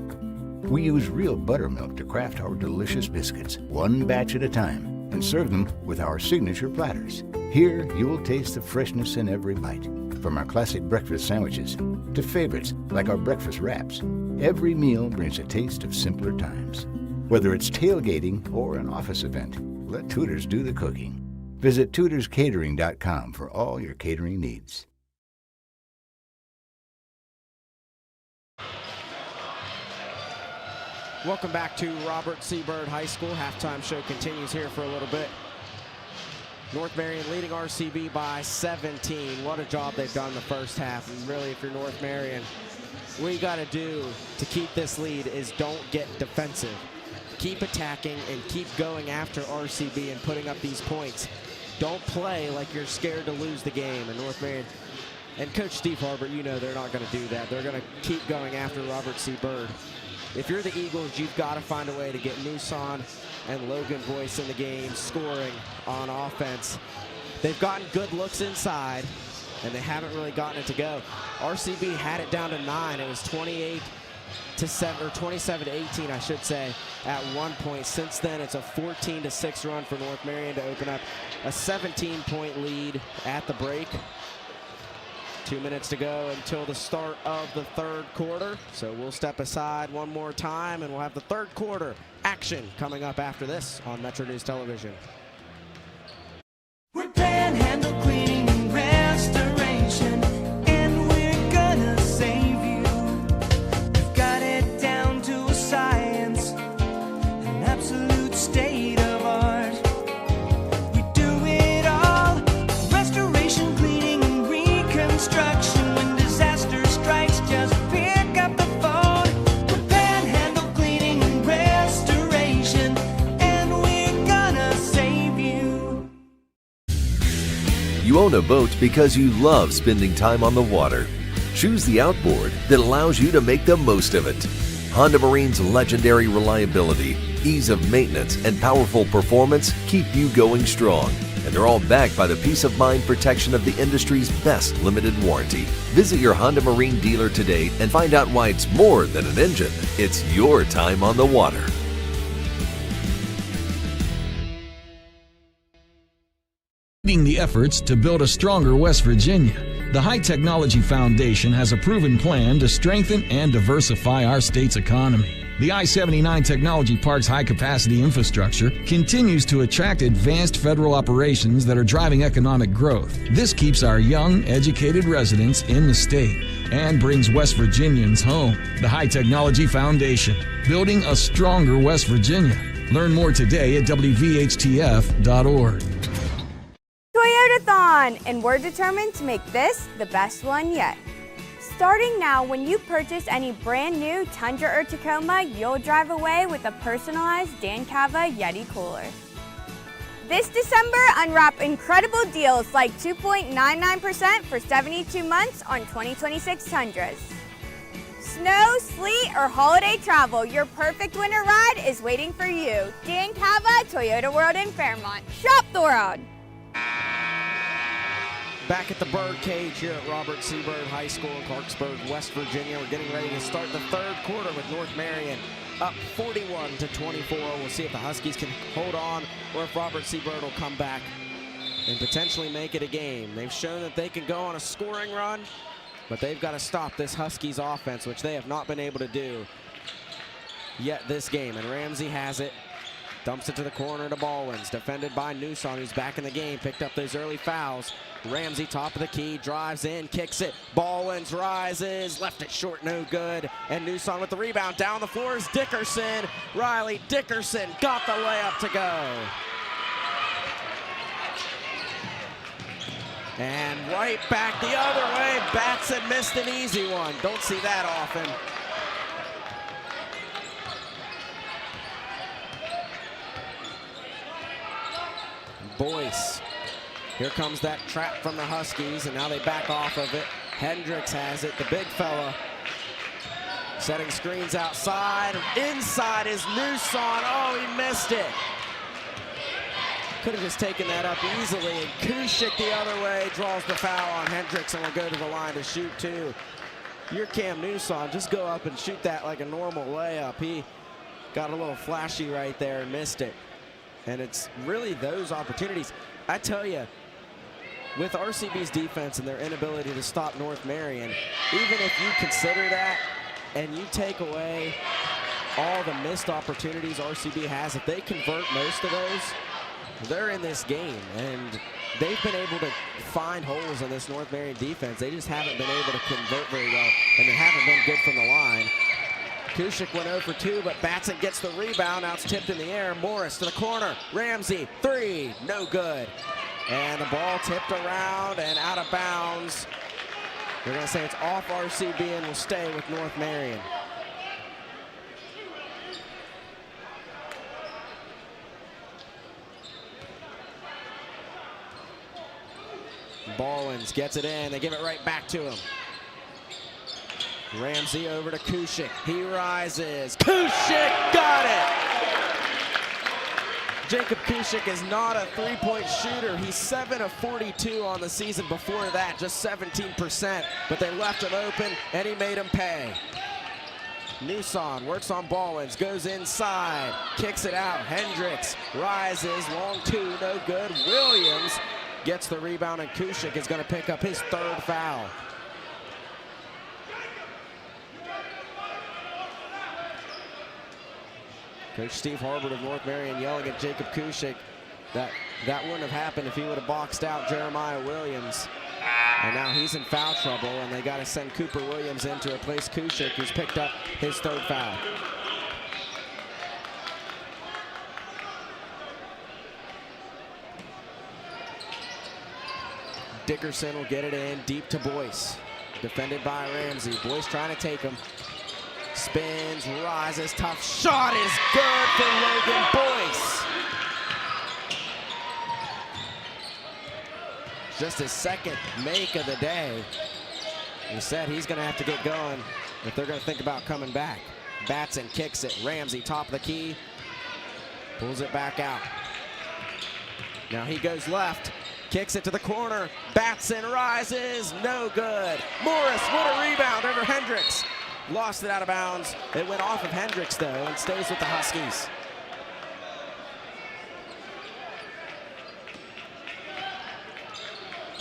We use real buttermilk to craft our delicious biscuits, one batch at a time, and serve them with our signature platters. Here, you will taste the freshness in every bite. From our classic breakfast sandwiches to favorites like our breakfast wraps, every meal brings a taste of simpler times. Whether it's tailgating or an office event, let Tudor's do the cooking. Visit tudorscatering.com for all your catering needs. Welcome back to Robert C. Byrd High School. Halftime show continues here for a little bit. North Marion leading RCB by 17. What a job they've done in the first half. And really, if you're North Marion, what you got to do to keep this lead is don't get defensive. Keep attacking and keep going after RCB and putting up these points. Don't play like you're scared to lose the game. And North Marion and Coach Steve Harbert, you know they're not going to do that. They're going to keep going after Robert C. Byrd. If you're the Eagles, you've got to find a way to get Nusan and Logan Boyce in the game, scoring on offense. They've gotten good looks inside, and they haven't really gotten it to go. RCB had it down to 9. It was 28-7, or 27-18, I should say, at one point. Since then, it's a 14-6 run for North Marion to open up a 17-point lead at the break. 2 minutes to go until the start of the third quarter. So we'll step aside one more time and we'll have the third quarter action coming up after this on MetroNews Television. We're Panhandle Cleaning and Restoration, and we're gonna save you. We've got it down to a science, an absolute state of art. We do it all, restoration, cleaning, and reconstruction. When disaster strikes, just pick up the phone. We're Panhandle Cleaning and Restoration, and we're gonna save you. You own a boat because you love spending time on the water. Choose the outboard that allows you to make the most of it. Honda Marine's legendary reliability, ease of maintenance, and powerful performance keep you going strong. And they're all backed by the peace of mind protection of the industry's best limited warranty. Visit your Honda Marine dealer today and find out why it's more than an engine. It's your time on the water. Leading the efforts to build a stronger West Virginia, the High Technology Foundation has a proven plan to strengthen and diversify our state's economy. The I-79 Technology Park's high-capacity infrastructure continues to attract advanced federal operations that are driving economic growth. This keeps our young, educated residents in the state and brings West Virginians home. The High Technology Foundation, building a stronger West Virginia. Learn more today at WVHTF.org. Toyotathon, and we're determined to make this the best one yet. Starting now, when you purchase any brand new Tundra or Tacoma, you'll drive away with a personalized Dan Cava Yeti cooler. This December, unwrap incredible deals like 2.99% for 72 months on 2026 Tundras. Snow, sleet, or holiday travel, your perfect winter ride is waiting for you. Dan Cava, Toyota World in Fairmont. Shop the world! Back at the Byrd Cage here at Robert C. Byrd High School in Clarksburg, West Virginia. We're getting ready to start the third quarter with North Marion up 41-24. We'll see if the Huskies can hold on or if Robert C. Byrd will come back and potentially make it a game. They've shown that they can go on a scoring run, but they've got to stop this Huskies offense, which they have not been able to do yet this game. And Ramsey has it. Dumps it to the corner to Ballwins, defended by Nusan, who's back in the game, picked up those early fouls. Ramsey, top of the key, drives in, kicks it. Ballwins rises, left it short, no good. And Nusan with the rebound, down the floor is Dickerson. Riley Dickerson got the layup to go. And right back the other way, Batson missed an easy one. Don't see that often. Boyce. Here comes that trap from the Huskies, and now they back off of it. Hendricks has it, the big fella. Setting screens outside. Inside is Nusan. Oh, he missed it. Could have just taken that up easily. And Kushik the other way draws the foul on Hendricks and will go to the line to shoot two. You're Cam Nusan. Just go up and shoot that like a normal layup. He got a little flashy right there and missed it. And it's really those opportunities. I tell you, with RCB's defense and their inability to stop North Marion, even if you consider that and you take away all the missed opportunities RCB has, if they convert most of those, they're in this game. And they've been able to find holes in this North Marion defense. They just haven't been able to convert very well, and they haven't been good from the line. Kushik went 0 for 2, but Batson gets the rebound. Now it's tipped in the air. Morris to the corner. Ramsey, 3, no good. And the ball tipped around and out of bounds. They're going to say it's off RCB and will stay with North Marion. Ballins gets it in. They give it right back to him. Ramsey over to Kushik. He rises. Kushik got it! Jacob Kushik is not a three-point shooter. He's 7 of 42 on the season. Before that, just 17%. But they left him open, and he made him pay. Newson works on Ballins, goes inside, kicks it out. Hendricks rises, long 2, no good. Williams gets the rebound, and Kushik is going to pick up his 3rd foul. Coach Steve Harbert of North Marion yelling at Jacob Kushik that wouldn't have happened if he would have boxed out Jeremiah Williams. And now he's in foul trouble, and they got to send Cooper Williams in to replace Kushik, who's picked up his 3rd foul. Dickerson will get it in deep to Boyce. Defended by Ramsey. Boyce trying to take him. Spins, rises, tough shot is good for Logan Boyce. Just his 2nd make of the day. He said he's going to have to get going if they're going to think about coming back. Batson kicks it. Ramsey, top of the key. Pulls it back out. Now he goes left. Kicks it to the corner. Batson rises. No good. Morris, what a rebound over Hendricks. Lost it out of bounds. It went off of Hendricks, though, and stays with the Huskies.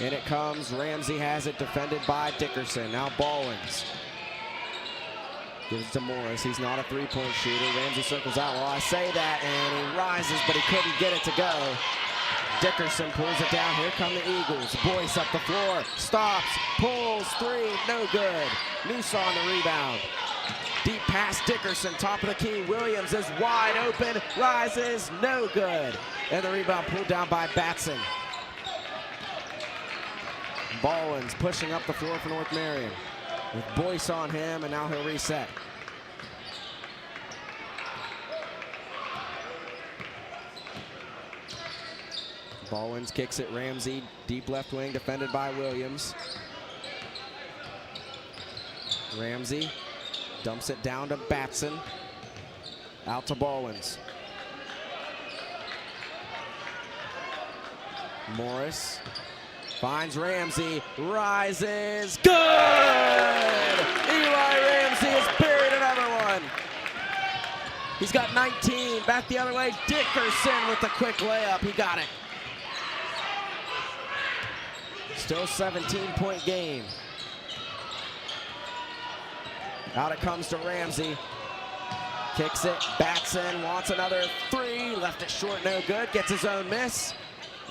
In it comes. Ramsey has it, defended by Dickerson. Now Ballins. Gives it to Morris. He's not a three-point shooter. Ramsey circles out. Well, I say that, and he rises, but he couldn't get it to go. Dickerson pulls it down. Here come the Eagles. Boyce up the floor. Stops. Pulls. 3. No good. Newsom on the rebound. Deep pass. Dickerson. Top of the key. Williams is wide open. Rises. No good. And the rebound pulled down by Batson. Ballins pushing up the floor for North Marion. With Boyce on him, and now he'll reset. Ballins kicks it. Ramsey, deep left wing, defended by Williams. Ramsey dumps it down to Batson. Out to Ballins. Morris finds Ramsey, rises, good! Eli Ramsey has buried another one. He's got 19, back the other way. Dickerson with the quick layup, he got it. Still 17-point game. Out it comes to Ramsey. Kicks it, Batson wants another 3, left it short, no good, gets his own miss.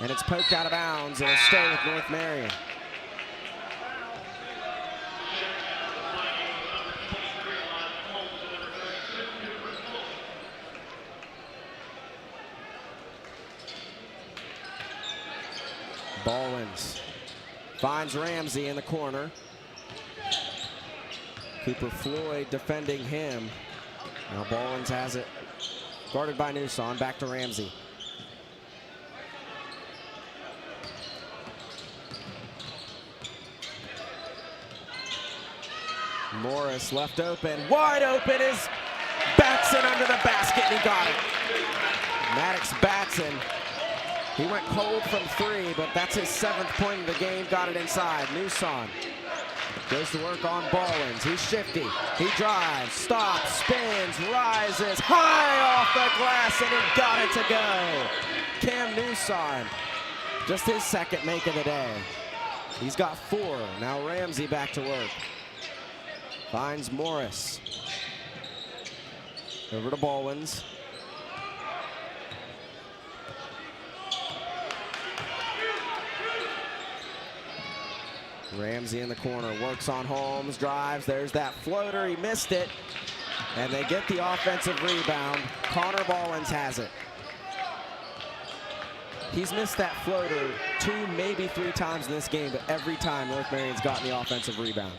And it's poked out of bounds, and it'll stay with North Marion. Ballins finds Ramsey in the corner. Cooper Floyd defending him. Now Ballins has it. Guarded by Newsom, back to Ramsey. Morris left open, wide open is Batson under the basket, and he got it. Maddox Batson, he went cold from 3, but that's his 7th point of the game, got it inside. Newsom goes to work on Ballins, he's shifty, he drives, stops, spins, rises, high off the glass, and he got it to go. Cam Newsom, just his 2nd make of the day. He's got 4, now Ramsey back to work. Finds Morris. Over to Ballins. Ramsey in the corner, works on Holmes, drives, there's that floater, he missed it. And they get the offensive rebound. Connor Ballins has it. He's missed that floater 2, maybe 3 times in this game, but every time North Marion's gotten the offensive rebound.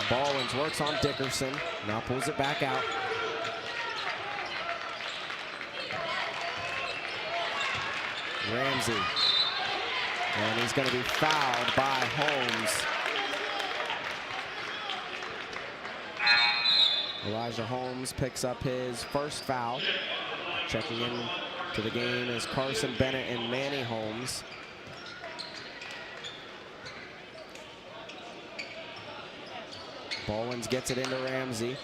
Ballins works on Dickerson, now pulls it back out. Ramsey, and he's going to be fouled by Holmes. Elijah Holmes picks up his first foul. Checking in to the game is Carson Bennett and Manny Holmes. Ballins gets it into Ramsey.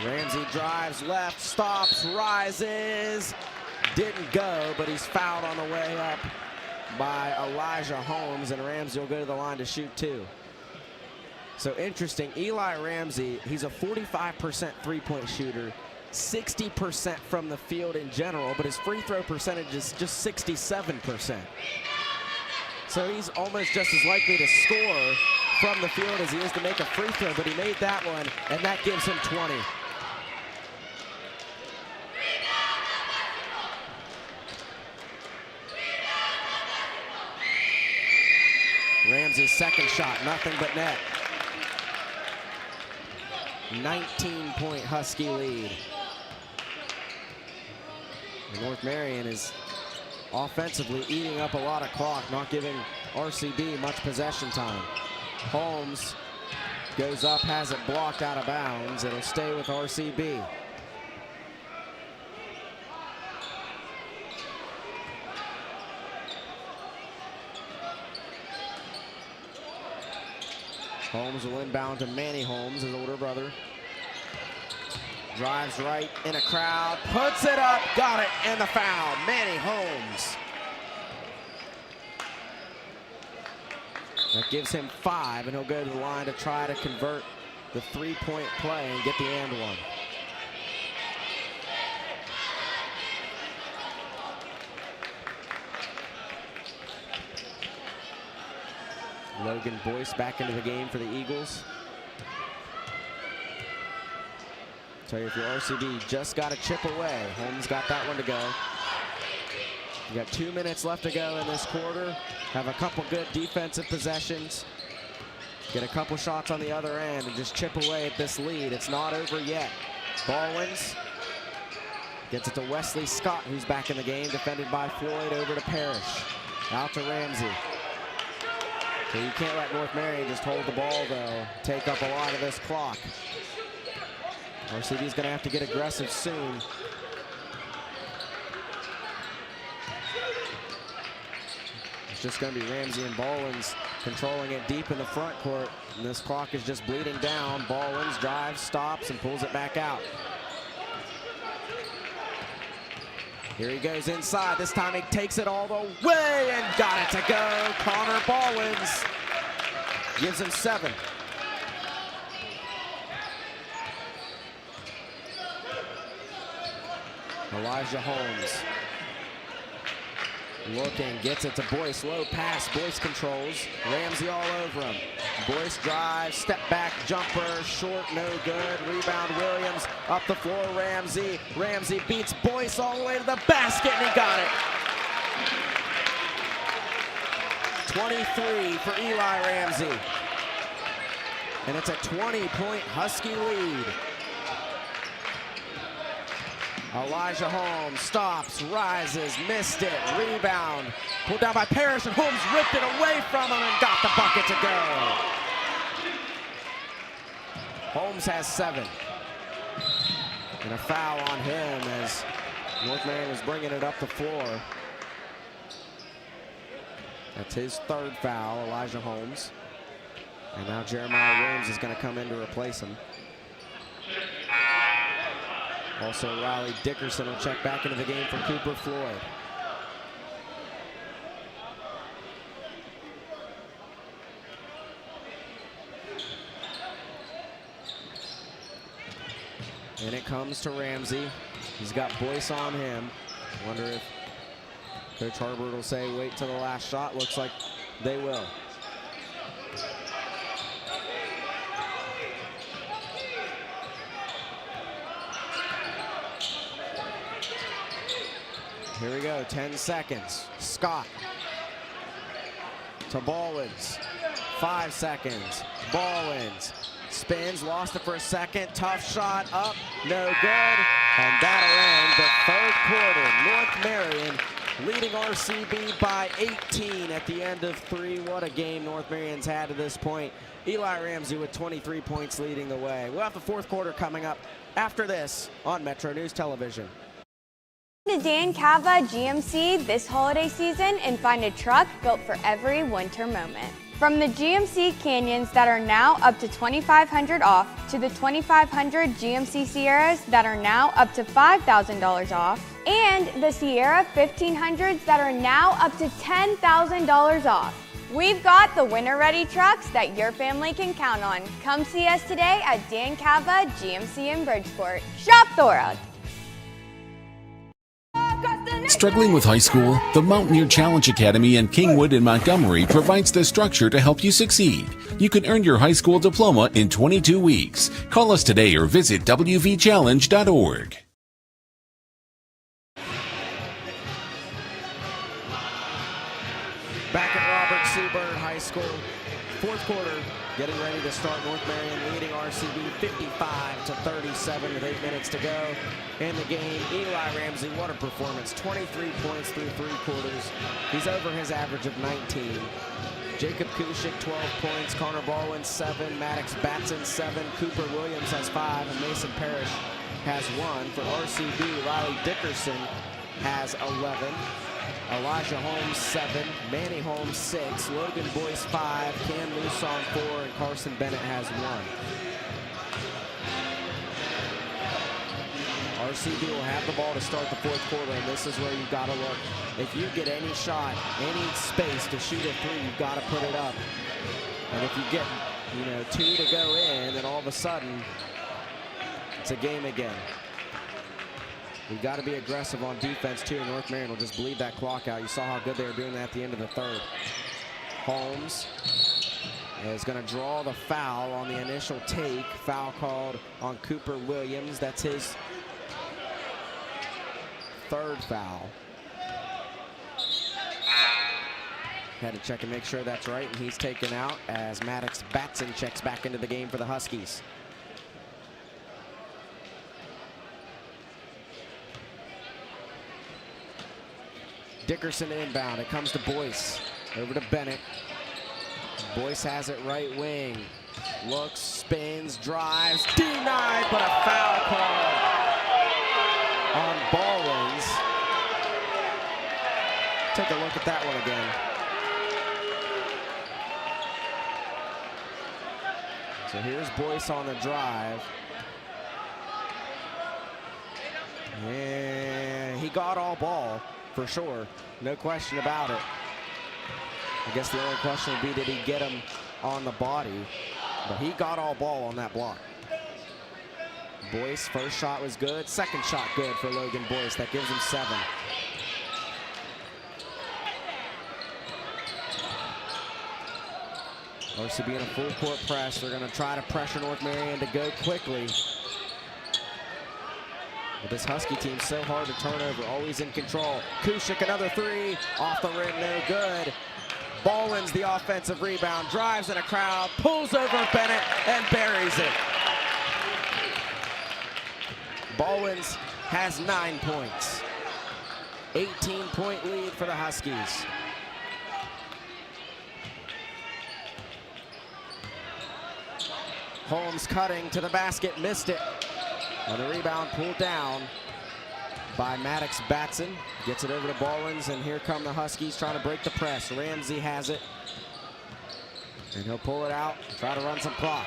Ramsey drives left, stops, rises. Didn't go, but he's fouled on the way up by Elijah Holmes, and Ramsey will go to the line to shoot 2. So interesting, Eli Ramsey, he's a 45% three-point shooter, 60% from the field in general, but his free throw percentage is just 67%. So he's almost just as likely to score from the field as he is to make a free throw, but he made that one, and that gives him 20. Ramsey's second shot, nothing but net. 19-point Husky lead. And North Marion is offensively eating up a lot of clock, not giving RCB much possession time. Holmes goes up, has it blocked out of bounds. It'll stay with RCB. Holmes will inbound to Manny Holmes, his older brother. Drives right in a crowd, puts it up, got it, and the foul. Manny Holmes. That gives him 5, and he'll go to the line to try to convert the 3-point play and get the and one. Logan Boyce back into the game for the Eagles. Tell you, if you're RCB, just got to chip away. Holmes got that one to go. You got 2 minutes left to go in this quarter. Have a couple good defensive possessions. Get a couple shots on the other end and just chip away at this lead. It's not over yet. Ballins gets it to Wesley Scott, who's back in the game, defended by Floyd. Over to Parrish. Out to Ramsey. So you can't let North Marion just hold the ball, though. Take up a lot of this clock. RCB's going to have to get aggressive soon. It's just going to be Ramsey and Ballins controlling it deep in the front court. And this clock is just bleeding down. Ballins drives, stops, and pulls it back out. Here he goes inside. This time he takes it all the way and got it to go. Connor Ballins gives him 7. Elijah Holmes looking, gets it to Boyce. Low pass, Boyce controls. Ramsey all over him. Boyce drives, step back jumper, short, no good. Rebound Williams, up the floor, Ramsey. Ramsey beats Boyce all the way to the basket, and he got it. 23 for Eli Ramsey. And it's a 20-point Husky lead. Elijah Holmes stops, rises, missed it, rebound. Pulled down by Parrish, and Holmes ripped it away from him and got the bucket to go. Holmes has 7. And a foul on him as North Marion was bringing it up the floor. That's his 3rd foul, Elijah Holmes. And now Jeremiah Williams is going to come in to replace him. Also, Riley Dickerson will check back into the game for Cooper Floyd. And it comes to Ramsey. He's got Boyce on him. Wonder if Coach Harbert will say wait till the last shot. Looks like they will. Here we go, 10 seconds. Scott to Ballwins. 5 seconds. Ballwins spins, lost it for a second. Tough shot up, no good. And that'll end the third quarter. North Marion leading RCB by 18 at the end of 3. What a game North Marion's had to this point. Eli Ramsey with 23 points leading the way. We'll have the fourth quarter coming up after this on Metro News Television. To Dan Cava GMC this holiday season and find a truck built for every winter moment. From the GMC Canyons that are now up to $2,500 off to the 2,500 GMC Sierras that are now up to $5,000 off and the Sierra 1500s that are now up to $10,000 off. We've got the winter-ready trucks that your family can count on. Come see us today at Dan Cava GMC in Bridgeport. Shop the world. Struggling with high school? The Mountaineer Challenge Academy in Kingwood and Montgomery provides the structure to help you succeed. You can earn your high school diploma in 22 weeks. Call us today or visit wvchallenge.org. Back at Robert C. Byrd High School, fourth quarter, getting ready to start. North Marion leading RCB 55-37 with 8 minutes to go in the game. Eli Ramsey, what a performance. 23 points through 3 quarters. He's over his average of 19. Jacob Kushik, 12 points. Connor Baldwin, 7. Maddox Batson, 7. Cooper Williams has 5. And Mason Parrish has 1. For RCB, Riley Dickerson has 11. Elijah Holmes, 7. Manny Holmes, 6. Logan Boyce, 5. Cam Luson, 4. And Carson Bennett has 1. RCB will have the ball to start the fourth quarter, and this is where you've got to look. If you get any shot, any space to shoot a 3, you've got to put it up. And if you get, 2 to go in, then all of a sudden, it's a game again. We've got to be aggressive on defense, too. North Marion will just bleed that clock out. You saw how good they were doing that at the end of the third. Holmes is going to draw the foul on the initial take. Foul called on Cooper Williams. That's his third foul. Had to check and make sure that's right, and he's taken out as Maddox Batson checks back into the game for the Huskies. Dickerson inbound. It comes to Boyce. Over to Bennett. Boyce has it right wing. Looks, spins, drives, denied, but a foul call on Ballwins. Take a look at that one again. So here's Boyce on the drive. And he got all ball. For sure, no question about it. I guess the only question would be, did he get him on the body? But he got all ball on that block. Boyce, first shot was good. Second shot good for Logan Boyce. That gives him 7. RCB in a full court press. They're going to try to pressure North Marion to go quickly. But this Husky team's so hard to turn over, always in control. Kushik, another 3, off the rim, no good. Ballwins the offensive rebound, drives in a crowd, pulls over Bennett, and buries it. Ballwins has 9 points. 18-point lead for the Huskies. Holmes cutting to the basket, missed it. And the rebound pulled down by Maddox Batson. Gets it over to Ballwins, and here come the Huskies trying to break the press. Ramsey has it. And he'll pull it out, try to run some clock.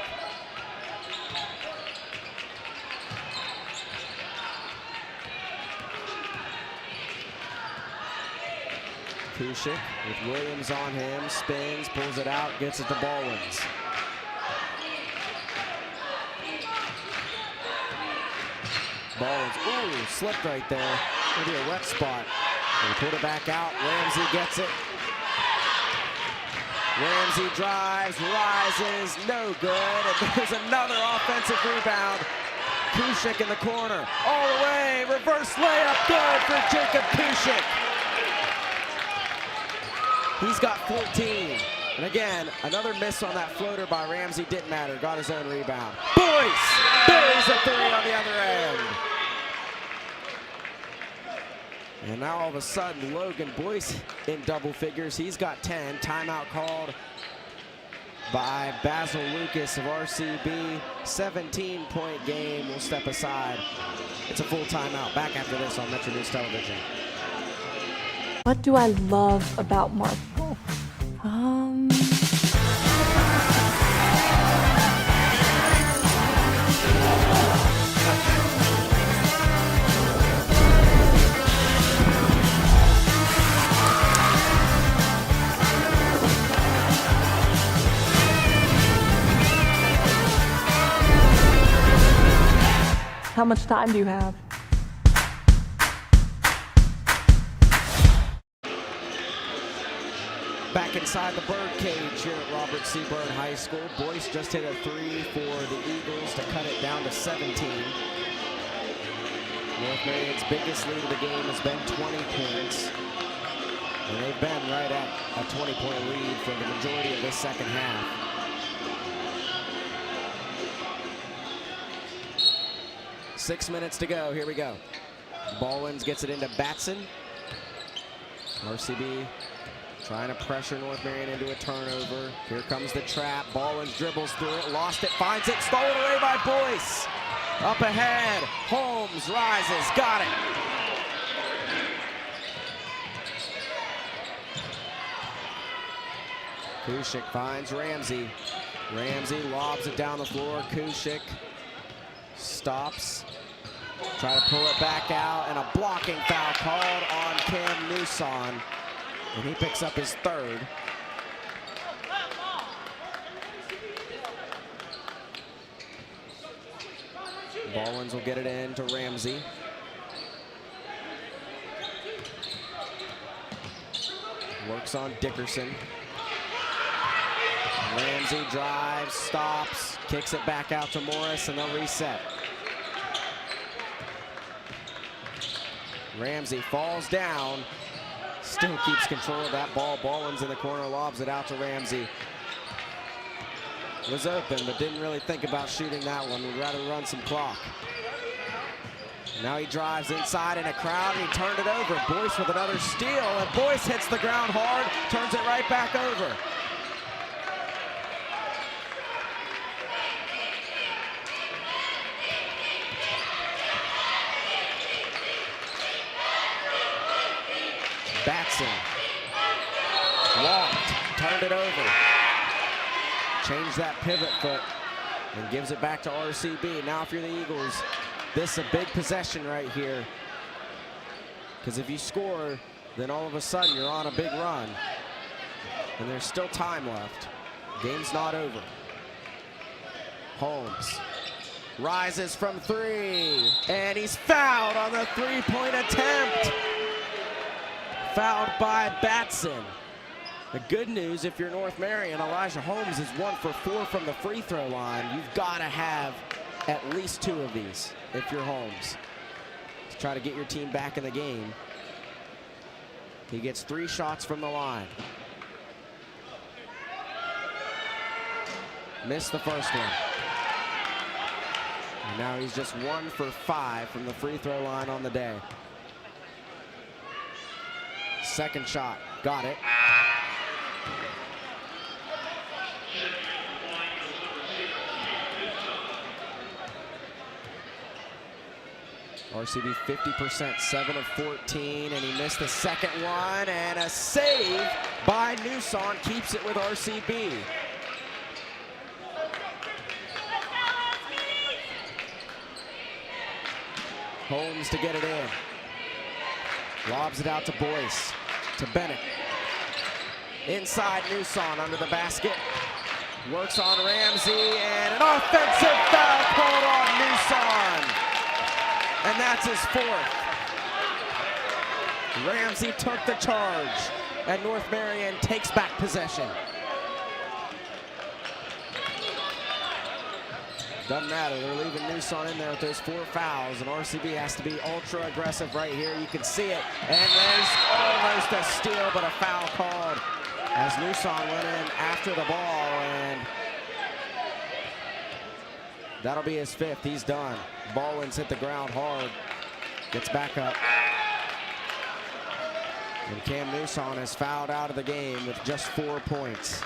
Kushik with Williams on him, spins, pulls it out, gets it to Ballwins. Ballins, ooh, slipped right there. Maybe a wet spot. They put it back out. Ramsey gets it. Ramsey drives, rises, no good. And there's another offensive rebound. Kushik in the corner, all the way, reverse layup, good for Jacob Kushik. He's got 14. And again, another miss on that floater by Ramsey, didn't matter, got his own rebound. Boyce buries a three on the other end. And now all of a sudden, Logan Boyce in double figures. He's got 10. Timeout called by Basil Lucas of RCB. 17-point game. We'll step aside. It's a full timeout. Back after this on MetroNews Television. What do I love about Mark? How much time do you have? Back inside the Byrd cage here at Robert C. Byrd High School. Boyce just hit a three for the Eagles to cut it down to 17. North Marion's biggest lead of the game has been 20 points. And they've been right at a 20-point lead for the majority of this second half. Six minutes to go. Here we go. Ballins gets it into Batson. RCB trying to pressure North Marion into a turnover. Here comes the trap. Ballins dribbles through it, lost it, finds it, stolen away by Boyce. Up ahead, Holmes rises, got it. Kushik finds Ramsey. Ramsey lobs it down the floor. Kushik stops. Try to pull it back out, and a blocking foul called on Cam Newson. And he picks up his third. Ballins will get it in to Ramsey. Works on Dickerson. Ramsey drives, stops, kicks it back out to Morris, and they'll reset. Ramsey falls down, still keeps control of that ball. Ballins in the corner, lobs it out to Ramsey. Was open, but didn't really think about shooting that one. Would rather run some clock. Now he drives inside in a crowd, and he turned it over. Boyce with another steal, and Boyce hits the ground hard, turns it right back over. Batson walked, turned it over, changed that pivot foot, and gives it back to RCB. Now if you're the Eagles, this is a big possession right here, because if you score, then all of a sudden you're on a big run, and there's still time left. Game's not over. Holmes rises from three, and he's fouled on the three-point attempt. Fouled by Batson. The good news, if you're North Marion, Elijah Holmes is 1 for 4 from the free throw line. You've got to have at least 2 of these if you're Holmes to try to get your team back in the game. He gets 3 shots from the line. Missed the first one. And now he's just 1 for 5 from the free throw line on the day. Second shot, got it. RCB 50%, 7 of 14, and he missed the second one, and a save by Newson keeps it with RCB. Holmes to get it in. Lobs it out to Boyce, to Bennett. Inside Newson under the basket. Works on Ramsey, and an offensive foul called on Newson. and that's his fourth. Ramsey took the charge, and North Marion takes back possession. Doesn't matter, they're leaving Newson in there with those 4 fouls, and RCB has to be ultra aggressive right here. You can see it, and there's almost a steal, but a foul called as Newson went in after the ball, and that'll be his 5th. He's done. Baldwin's hit the ground hard, gets back up. And Cam Newson is fouled out of the game with just 4 points.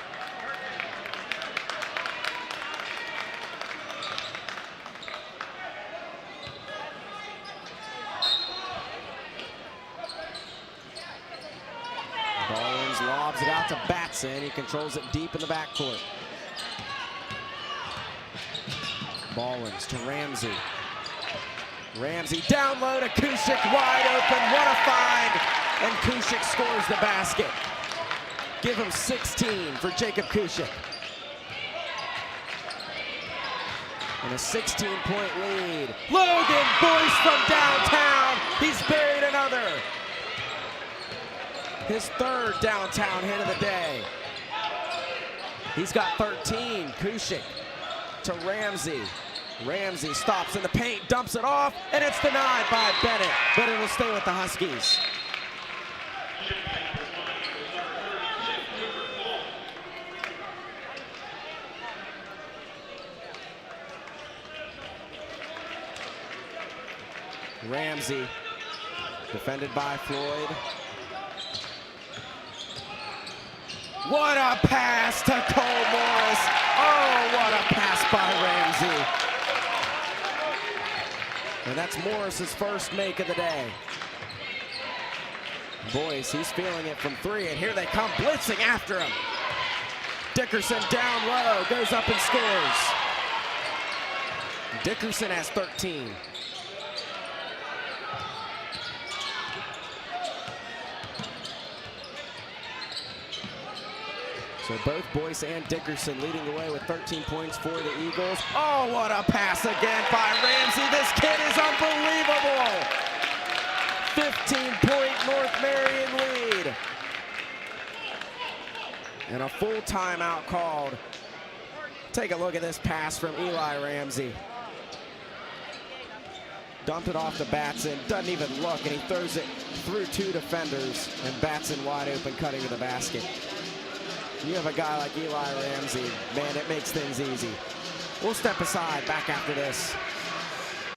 Baldwin lobs it out to Batson. He controls it deep in the backcourt. Baldwin's to Ramsey. Ramsey down low to Kushik, wide open. What a find! And Kushik scores the basket. Give him 16 for Jacob Kushik. And a 16-point lead. Logan Boyce from downtown. He's buried another. His 3rd downtown hit of the day. He's got 13. Kushik to Ramsey. Ramsey stops in the paint, dumps it off, and it's denied by Bennett, but it will stay with the Huskies. Ramsey, defended by Floyd. What a pass to Cole Morris. Oh, what a pass by Ramsey. And that's Morris's first make of the day. Boyce, he's feeling it from 3, and here they come blitzing after him. Dickerson down low, goes up and scores. Dickerson has 13. So both Boyce and Dickerson leading the way with 13 points for the Eagles. Oh, what a pass again by Ramsey. This kid is unbelievable. 15-point North Marion lead. And a full timeout called. Take a look at this pass from Eli Ramsey. Dumped it off to Batson, doesn't even look, and he throws it through 2 defenders, and Batson wide open cutting to the basket. You have a guy like Eli Ramsey, man, it makes things easy. We'll step aside, back after this.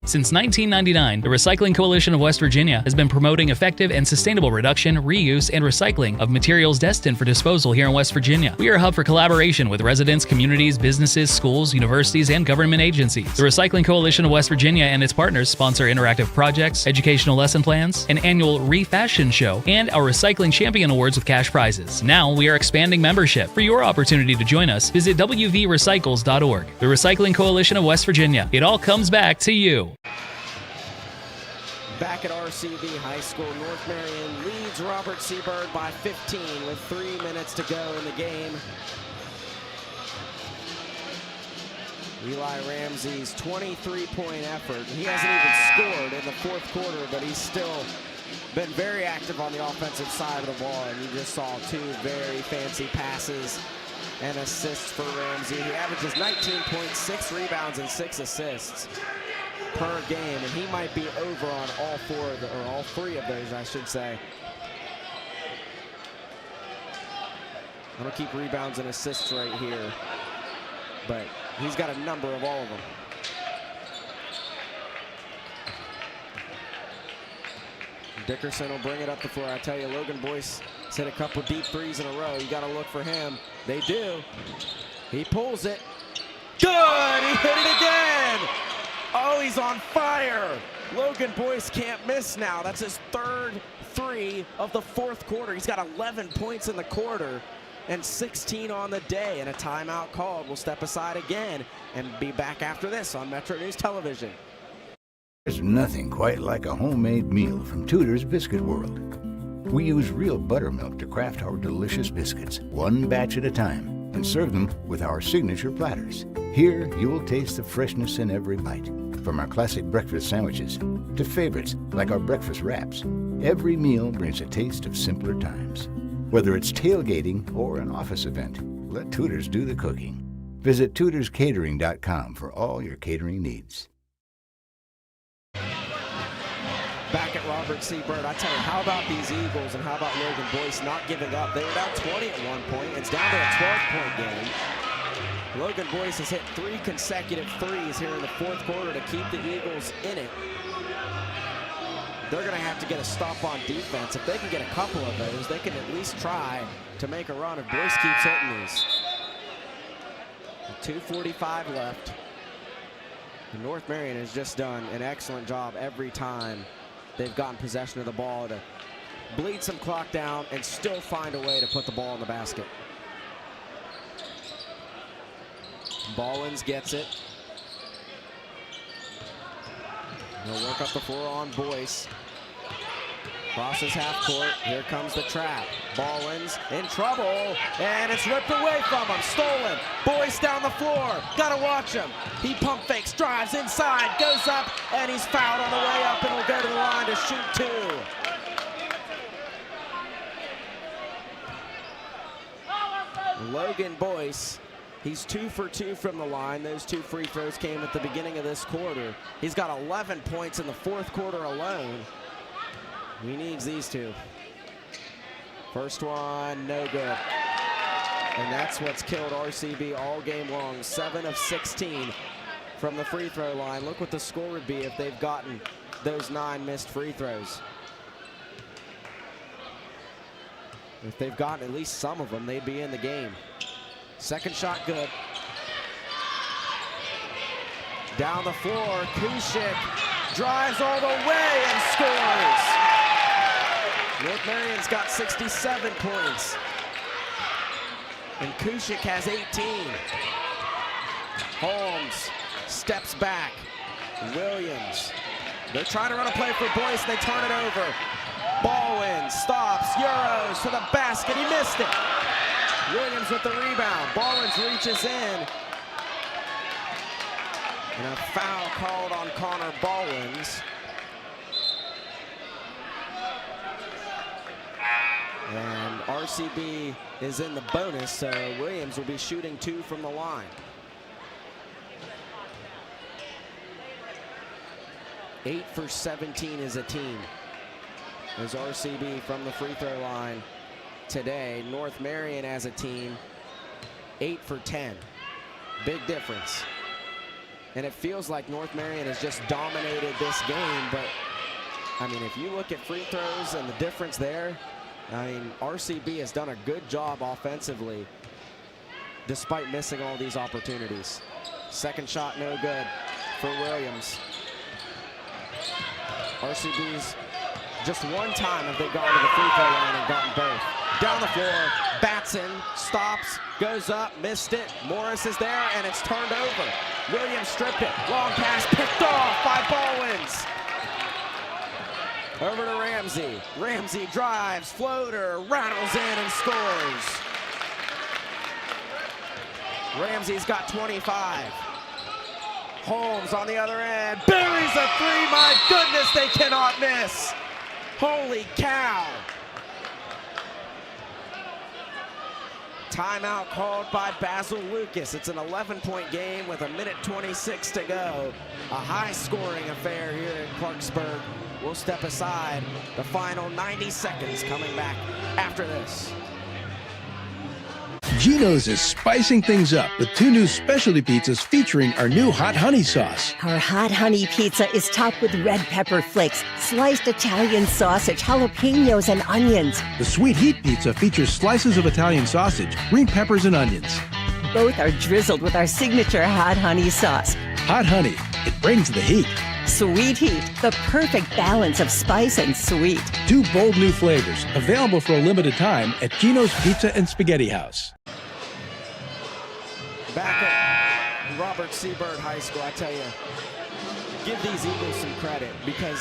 Since 1999, the Recycling Coalition of West Virginia has been promoting effective and sustainable reduction, reuse, and recycling of materials destined for disposal here in West Virginia. We are a hub for collaboration with residents, communities, businesses, schools, universities, and government agencies. The Recycling Coalition of West Virginia and its partners sponsor interactive projects, educational lesson plans, an annual Refashion show, and our Recycling Champion Awards with cash prizes. Now we are expanding membership. For your opportunity to join us, visit wvrecycles.org. The Recycling Coalition of West Virginia. It all comes back to you. Back at RCB High School, North Marion leads Robert C. Byrd by 15 with 3 minutes to go in the game. Eli Ramsey's 23-point effort. He hasn't even scored in the 4th quarter, but he's still been very active on the offensive side of the ball. And you just saw 2 very fancy passes and assists for Ramsey. He averages 19 points, 6 rebounds, and 6 assists per game, and he might be over on all 4 of the, or all 3 of those, I should say. I don't keep rebounds and assists right here, but he's got a number of all of them. Dickerson will bring it up the floor. I tell you, Logan Boyce hit a couple deep threes in a row. You got to look for him. They do. He pulls it. Good! He hit it again! Oh, he's on fire. Logan Boyce can't miss now. That's his 3rd 3 of the 4th quarter. He's got 11 points in the quarter and 16 on the day, and a timeout called. We'll step aside again and be back after this on Metro News Television. There's nothing quite like a homemade meal from Tudor's Biscuit World. We use real buttermilk to craft our delicious biscuits, 1 batch at a time, and serve them with our signature platters. Here, you will taste the freshness in every bite. From our classic breakfast sandwiches to favorites like our breakfast wraps, every meal brings a taste of simpler times. Whether it's tailgating or an office event, let Tudor's do the cooking. Visit tudorscatering.com for all your catering needs. Back at Robert C. Byrd, I tell you, how about these Eagles and how about Logan Boyce not giving up? They were down 20 at one point. It's down to a 12-point game. Logan Boyce has hit 3 consecutive threes here in the fourth quarter to keep the Eagles in it. They're going to have to get a stop on defense. If they can get a couple of those, they can at least try to make a run if Boyce keeps hitting these. 2:45 left. North Marion has just done an excellent job every time they've gotten possession of the ball to bleed some clock down and still find a way to put the ball in the basket. Ballins gets it. He'll work up the floor on Boyce. Crosses half court. Here comes the trap. Ballins in trouble, and it's ripped away from him. Stolen. Boyce down the floor. Gotta watch him. He pump fakes, drives inside, goes up, and he's fouled on the way up, and will go to the line to shoot 2. Logan Boyce. He's 2 for 2 from the line. Those 2 free throws came at the beginning of this quarter. He's got 11 points in the fourth quarter alone. He needs these 2. First one, no good. And that's what's killed RCB all game long. 7 of 16 from the free throw line. Look what the score would be if they've gotten those 9 missed free throws. If they've gotten at least some of them, they'd be in the game. Second shot good. Down the floor, Kushik drives all the way and scores. North Marion's got 67 points. And Kushik has 18. Holmes steps back. Williams. They're trying to run a play for Boyce. They turn it over. Ballin stops. Euros to the basket. He missed it. Williams with the rebound. Ballins reaches in. And a foul called on Connor Ballins. And RCB is in the bonus, so Williams will be shooting 2 from the line. 8 for 17 as a team. As RCB from the free throw line today. North Marion as a team, 8 for 10. Big difference. And it feels like North Marion has just dominated this game, but I mean, if you look at free throws and the difference there, I mean, RCB has done a good job offensively despite missing all these opportunities. Second shot, no good for Williams. RCB's just one time have they gone to the free throw line and gotten both. Down the floor, Batson stops, goes up, missed it. Morris is there, and it's turned over. Williams stripped it. Long pass picked off by Ballins. Over to Ramsey. Ramsey drives, floater, rattles in and scores. Ramsey's got 25. Holmes on the other end, buries a 3. My goodness, they cannot miss. Holy cow. Timeout called by Basil Lucas. It's an 11-point game with 1:26 to go. A high-scoring affair here in Clarksburg. We'll step aside. The final 90 seconds coming back after this. Geno's is spicing things up with 2 new specialty pizzas featuring our new hot honey sauce. Our hot honey pizza is topped with red pepper flakes, sliced Italian sausage, jalapenos, and onions. The sweet heat pizza features slices of Italian sausage, green peppers, and onions. Both are drizzled with our signature hot honey sauce. Hot honey, it brings the heat. Sweet heat, the perfect balance of spice and sweet. 2 bold new flavors, available for a limited time at Geno's Pizza and Spaghetti House. Back at Robert C. Byrd High School, I tell you, give these Eagles some credit because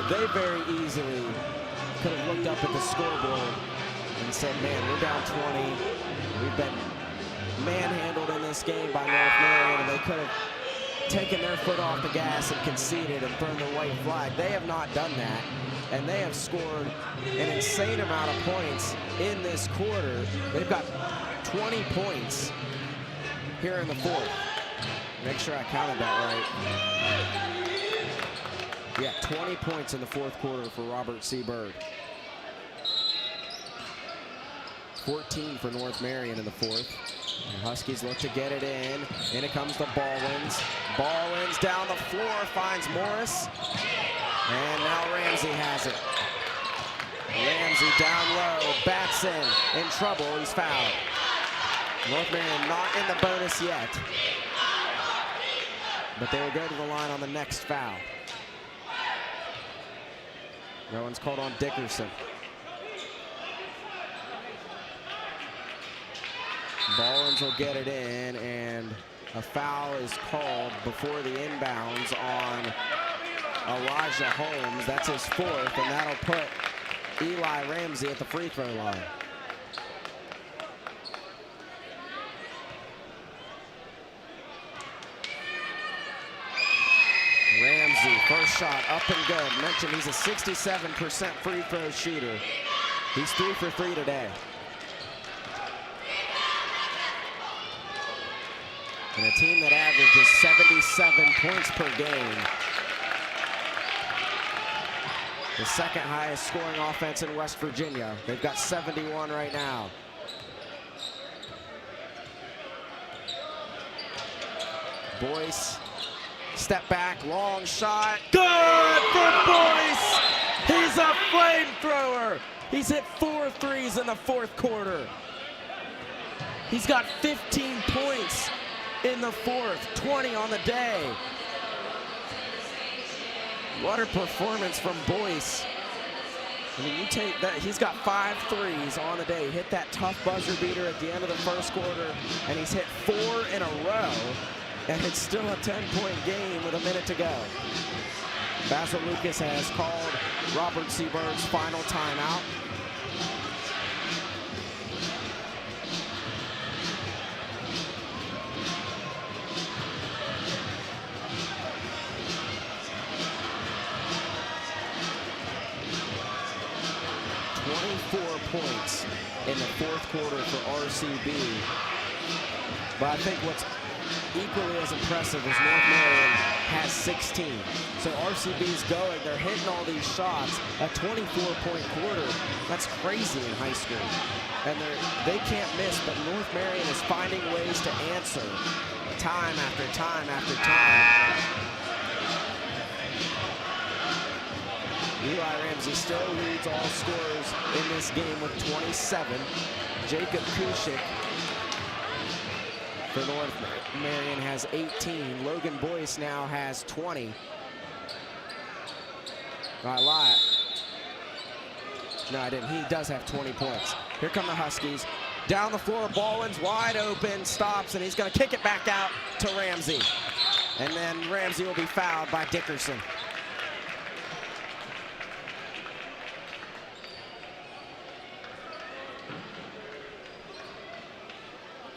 they very easily could have looked up at the scoreboard and said, man, we're down 20. We've been manhandled in this game by North Marion, and they could have taken their foot off the gas and conceded and thrown the white flag. They have not done that, and they have scored an insane amount of points in this quarter. They've got 20 points here in the fourth. Make sure I counted that right. Yeah, 20 points in the fourth quarter for Robert C. Byrd. 14 for North Marion in the fourth. The Huskies look to get it in. In it comes the Ballwins. Ballwins down the floor, finds Morris. And now Ramsey has it. Ramsey down low, Batson in trouble, he's fouled. North Marion not in the bonus yet, but they will go to the line on the next foul. No one's called on Dickerson. Ballins will get it in, and a foul is called before the inbounds on Elijah Holmes. That's his fourth, and that'll put Eli Ramsey at the free throw line. Ramsey, first shot, up and good. Mentioned he's a 67% free throw shooter. He's 3 for 3 today. And a team that averages 77 points per game. The second highest scoring offense in West Virginia. They've got 71 right now. Boyce, step back, long shot. Good for Boyce! He's a flamethrower! He's hit 4 threes in the fourth quarter. He's got 15 points in the fourth, 20 on the day. What a performance from Boyce. I mean, you take that, he's got 5 threes on the day. He hit that tough buzzer beater at the end of the first quarter, and he's hit 4 in a row, and it's still a 10-point game with a minute to go. Basil Lucas has called Robert C. Byrd's final timeout. Points in the fourth quarter for RCB. But I think what's equally as impressive is North Marion has 16. So RCB's going, they're hitting all these shots. A 24-point quarter, that's crazy in high school. And they can't miss, but North Marion is finding ways to answer time after time after time. Eli Ramsey still leads all scorers in this game with 27. Jacob Kushik for North Marion has 18. Logan Boyce now has 20. I lied. No, I didn't. He does have 20 points. Here come the Huskies. Down the floor, Ballins wide open, stops, and he's going to kick it back out to Ramsey. And then Ramsey will be fouled by Dickerson.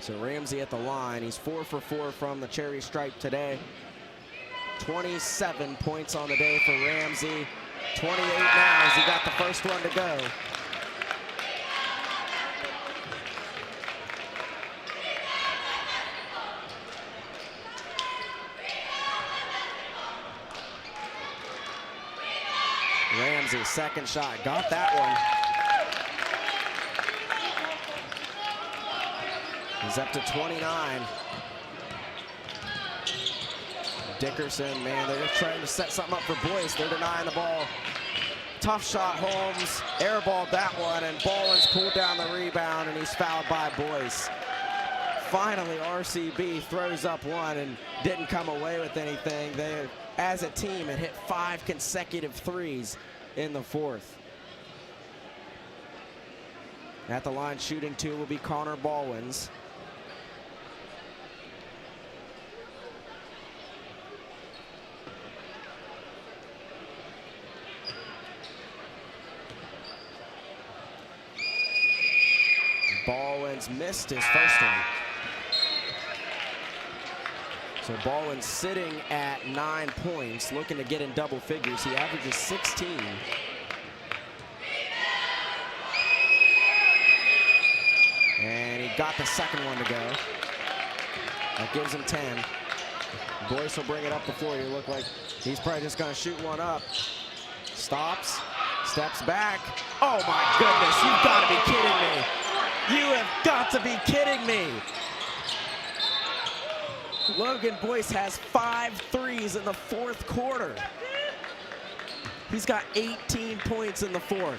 So Ramsey at the line. He's 4 for 4 from the cherry stripe today. 27 points on the day for Ramsey. 28 now as he got the first one to go. Ramsey, second shot, got that one. He's up to 29. Dickerson, man, they're just trying to set something up for Boyce. They're denying the ball. Tough shot, Holmes airballed that one, and Ballins pulled down the rebound, and he's fouled by Boyce. Finally, RCB throws up one and didn't come away with anything. They, as a team, had hit 5 consecutive threes in the fourth. At the line, shooting 2 will be Connor Ballwins. Ballwins missed his first one. So Baldwin sitting at 9 points, looking to get in double figures. He averages 16. And he got the second one to go. That gives him 10. Boyce will bring it up before you. Look like he's probably just going to shoot one up. Stops, steps back. Oh my goodness, you've got to be kidding me. You have got to be kidding me. Logan Boyce has 5 threes in the fourth quarter. He's got 18 points in the fourth.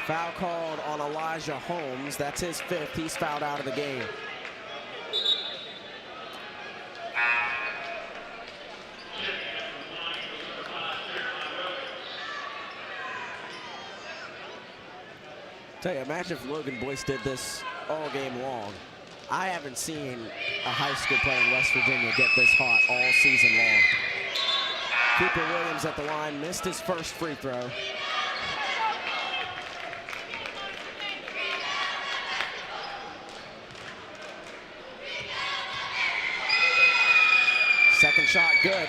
Foul called on Elijah Holmes. That's his 5th. He's fouled out of the game. Tell you, imagine if Logan Boyce did this all game long. I haven't seen a high school player in West Virginia get this hot all season long. Cooper Williams at the line, missed his first free throw. Second shot, good.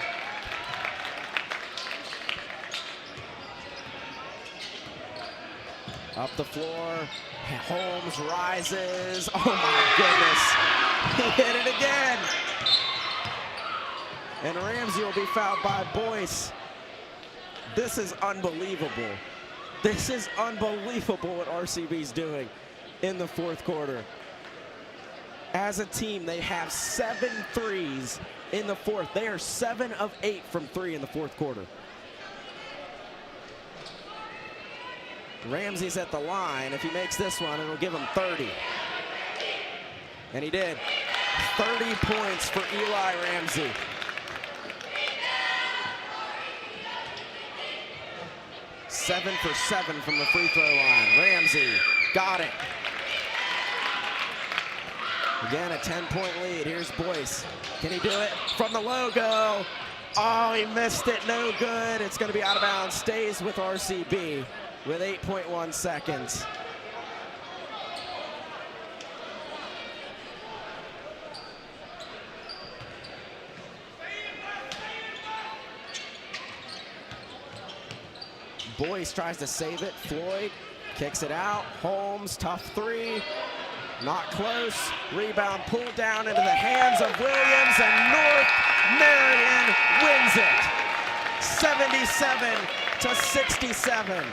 Up the floor, Holmes rises. Oh my goodness, he hit it again. And Ramsey will be fouled by Boyce. This is unbelievable. This is unbelievable what RCB's doing in the fourth quarter. As a team, they have 7 threes in the fourth. They are 7 of 8 from 3 in the fourth quarter. Ramsey's at the line. If he makes this one, it'll give him 30. And he did. 30 points for Eli Ramsey. Seven for 7 from the free throw line. Ramsey got it. Again, a 10-point lead. Here's Boyce. Can he do it from the logo? Oh, he missed it. No good. It's going to be out of bounds. Stays with RCB with 8.1 seconds. Boyce tries to save it. Floyd kicks it out. Holmes, tough 3. Not close. Rebound pulled down into the hands of Williams, and North Marion wins it. 77-67.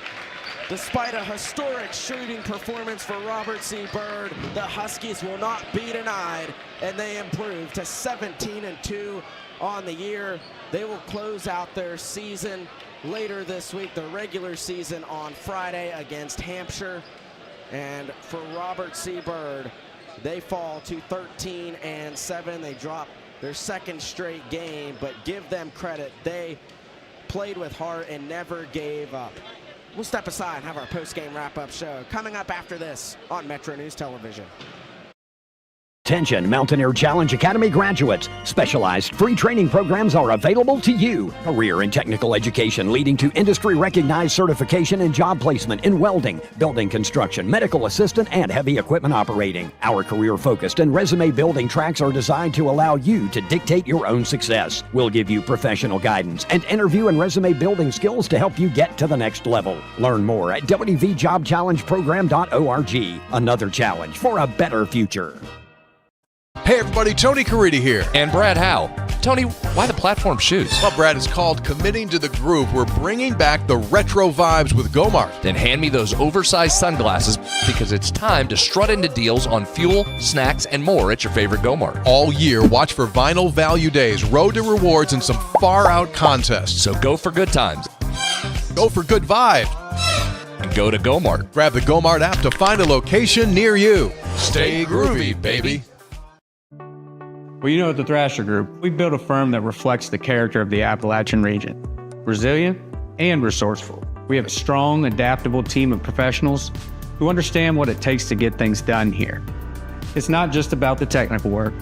Despite a historic shooting performance for Robert C. Byrd, the Huskies will not be denied, and they improve to 17-2 on the year. They will close out their season later this week, the regular season, on Friday against Hampshire. And for Robert C. Byrd, they fall to 13-7. They drop their second straight game, but give them credit. They played with heart and never gave up. We'll step aside and have our post-game wrap-up show coming up after this on MetroNews Television. Attention Mountaineer Challenge Academy graduates. Specialized free training programs are available to you. Career and technical education leading to industry-recognized certification and job placement in welding, building construction, medical assistant, and heavy equipment operating. Our career-focused and resume-building tracks are designed to allow you to dictate your own success. We'll give you professional guidance and interview and resume-building skills to help you get to the next level. Learn more at wvjobchallengeprogram.org. Another challenge for a better future. Hey everybody, Tony Caridi here. And Brad Howe. Tony, why the platform shoes? Well, Brad, it's called Committing to the Groove. We're bringing back the retro vibes with Gomart. Then hand me those oversized sunglasses, because it's time to strut into deals on fuel, snacks, and more at your favorite Gomart. All year, watch for Vinyl Value Days, Road to Rewards, and some far-out contests. So go for good times. Go for good vibe. And go to Gomart. Grab the Gomart app to find a location near you. Stay groovy, baby. Well, you know, at the Thrasher Group, we built a firm that reflects the character of the Appalachian region. Resilient and resourceful. We have a strong, adaptable team of professionals who understand what it takes to get things done here. It's not just about the technical work,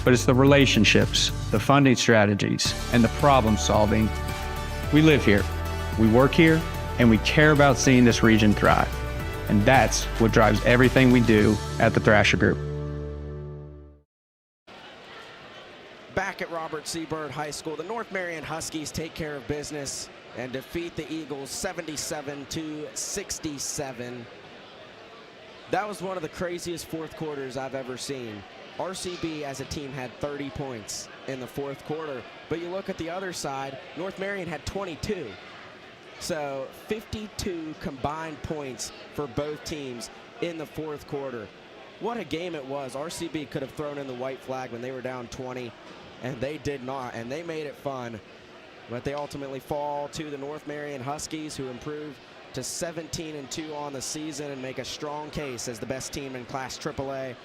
but it's the relationships, the funding strategies, and the problem solving. We live here, we work here, and we care about seeing this region thrive. And that's what drives everything we do at the Thrasher Group. Back at Robert C. Byrd High School, the North Marion Huskies take care of business and defeat the Eagles 77-67. That was one of the craziest fourth quarters I've ever seen. RCB as a team had 30 points in the fourth quarter, but you look at the other side, North Marion had 22. So 52 combined points for both teams in the fourth quarter. What a game it was. RCB could have thrown in the white flag when they were down 20, and they did not, and they made it fun. But they ultimately fall to the North Marion Huskies, who improve to 17-2 on the season and make a strong case as the best team in Class AAA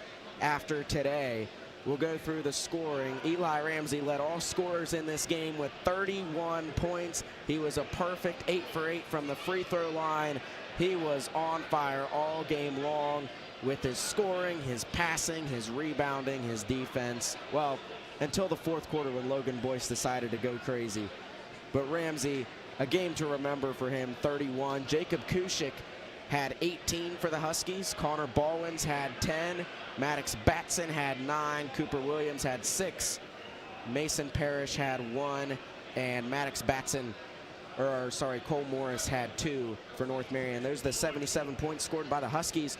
after today. We'll go through the scoring. Eli Ramsey led all scorers in this game with 31 points. He was a perfect 8 for 8 from the free throw line. He was on fire all game long with his scoring, his passing, his rebounding, his defense. Well, until the fourth quarter when Logan Boyce decided to go crazy. But Ramsey, a game to remember for him, 31. Jacob Kushik had 18 for the Huskies. Connor Baldwins had 10. Maddox Batson had 9. Cooper Williams had 6. Mason Parrish had 1. And Cole Morris had 2 for North Marion. There's the 77 points scored by the Huskies.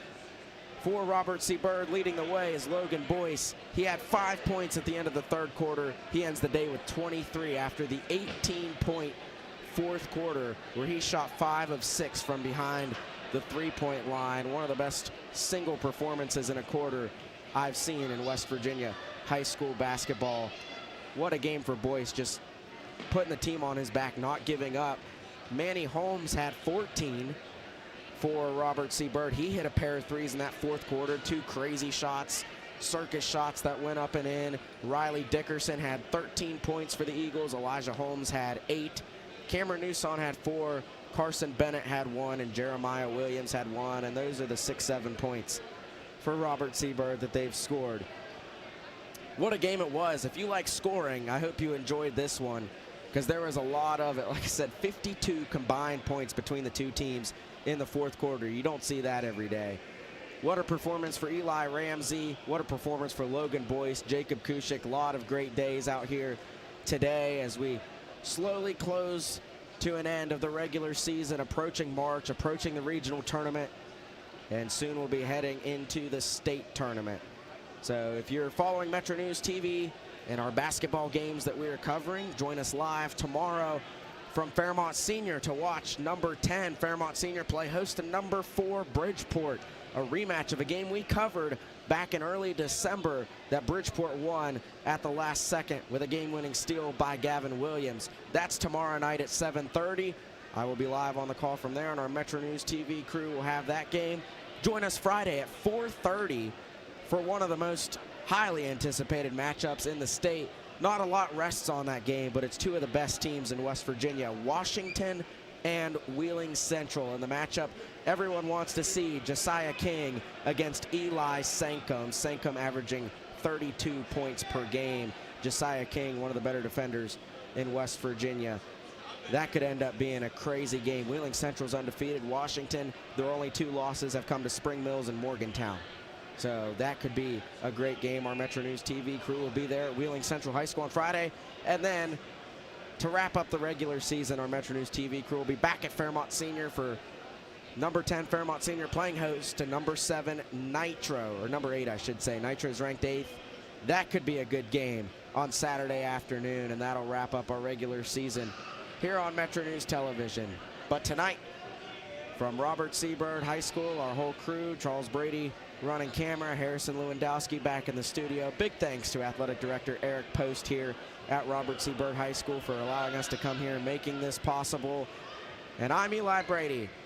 For Robert C. Byrd, leading the way is Logan Boyce. He had 5 points at the end of the third quarter. He ends the day with 23 after the 18-point fourth quarter, where he shot 5 of 6 from behind the three-point line. One of the best single performances in a quarter I've seen in West Virginia high school basketball. What a game for Boyce, just putting the team on his back, not giving up. Manny Holmes had 14 for Robert C. Byrd. He hit a pair of threes in that fourth quarter, 2 crazy shots, circus shots that went up and in. Riley Dickerson had 13 points for the Eagles. Elijah Holmes had 8. Cameron Newson had 4. Carson Bennett had 1, and Jeremiah Williams had 1, and those are the 6-7 points for Robert C. Byrd that they've scored. What a game it was. If you like scoring, I hope you enjoyed this one, because there was a lot of it. Like I said, 52 combined points between the two teams in the fourth quarter. You don't see that every day. What a performance for Eli Ramsey. What a performance for Logan Boyce, Jacob Kushik. A lot of great days out here today as we slowly close to an end of the regular season, approaching March, approaching the regional tournament, and soon we'll be heading into the state tournament. So if you're following MetroNews TV and our basketball games that we're covering, join us live tomorrow from Fairmont Senior to watch number 10 Fairmont Senior play host to number 4 Bridgeport, a rematch of a game we covered back in early December that Bridgeport won at the last second with a game-winning steal by Gavin Williams. That's tomorrow night at 7:30. I will be live on the call from there, and our MetroNews TV crew will have that game. Join us Friday at 4:30 for one of the most highly anticipated matchups in the state. Not a lot rests on that game, but it's 2 of the best teams in West Virginia, Washington and Wheeling Central. In the matchup everyone wants to see, Josiah King against Eli Sankum. Sankum averaging 32 points per game. Josiah King, one of the better defenders in West Virginia. That could end up being a crazy game. Wheeling Central's undefeated. Washington, their only 2 losses have come to Spring Mills and Morgantown. So that could be a great game. Our MetroNews TV crew will be there at Wheeling Central High School on Friday. And then to wrap up the regular season, our MetroNews TV crew will be back at Fairmont Senior for number 10 Fairmont Senior playing host to number 7 Nitro, or number 8 I should say. Nitro's ranked 8th. That could be a good game on Saturday afternoon, and that'll wrap up our regular season here on MetroNews Television. But tonight, from Robert C. Byrd High School, our whole crew, Charles Brady running camera, Harrison Lewandowski back in the studio. Big thanks to Athletic Director Eric Post here at Robert C. Byrd High School for allowing us to come here and making this possible. And I'm Eli Brady.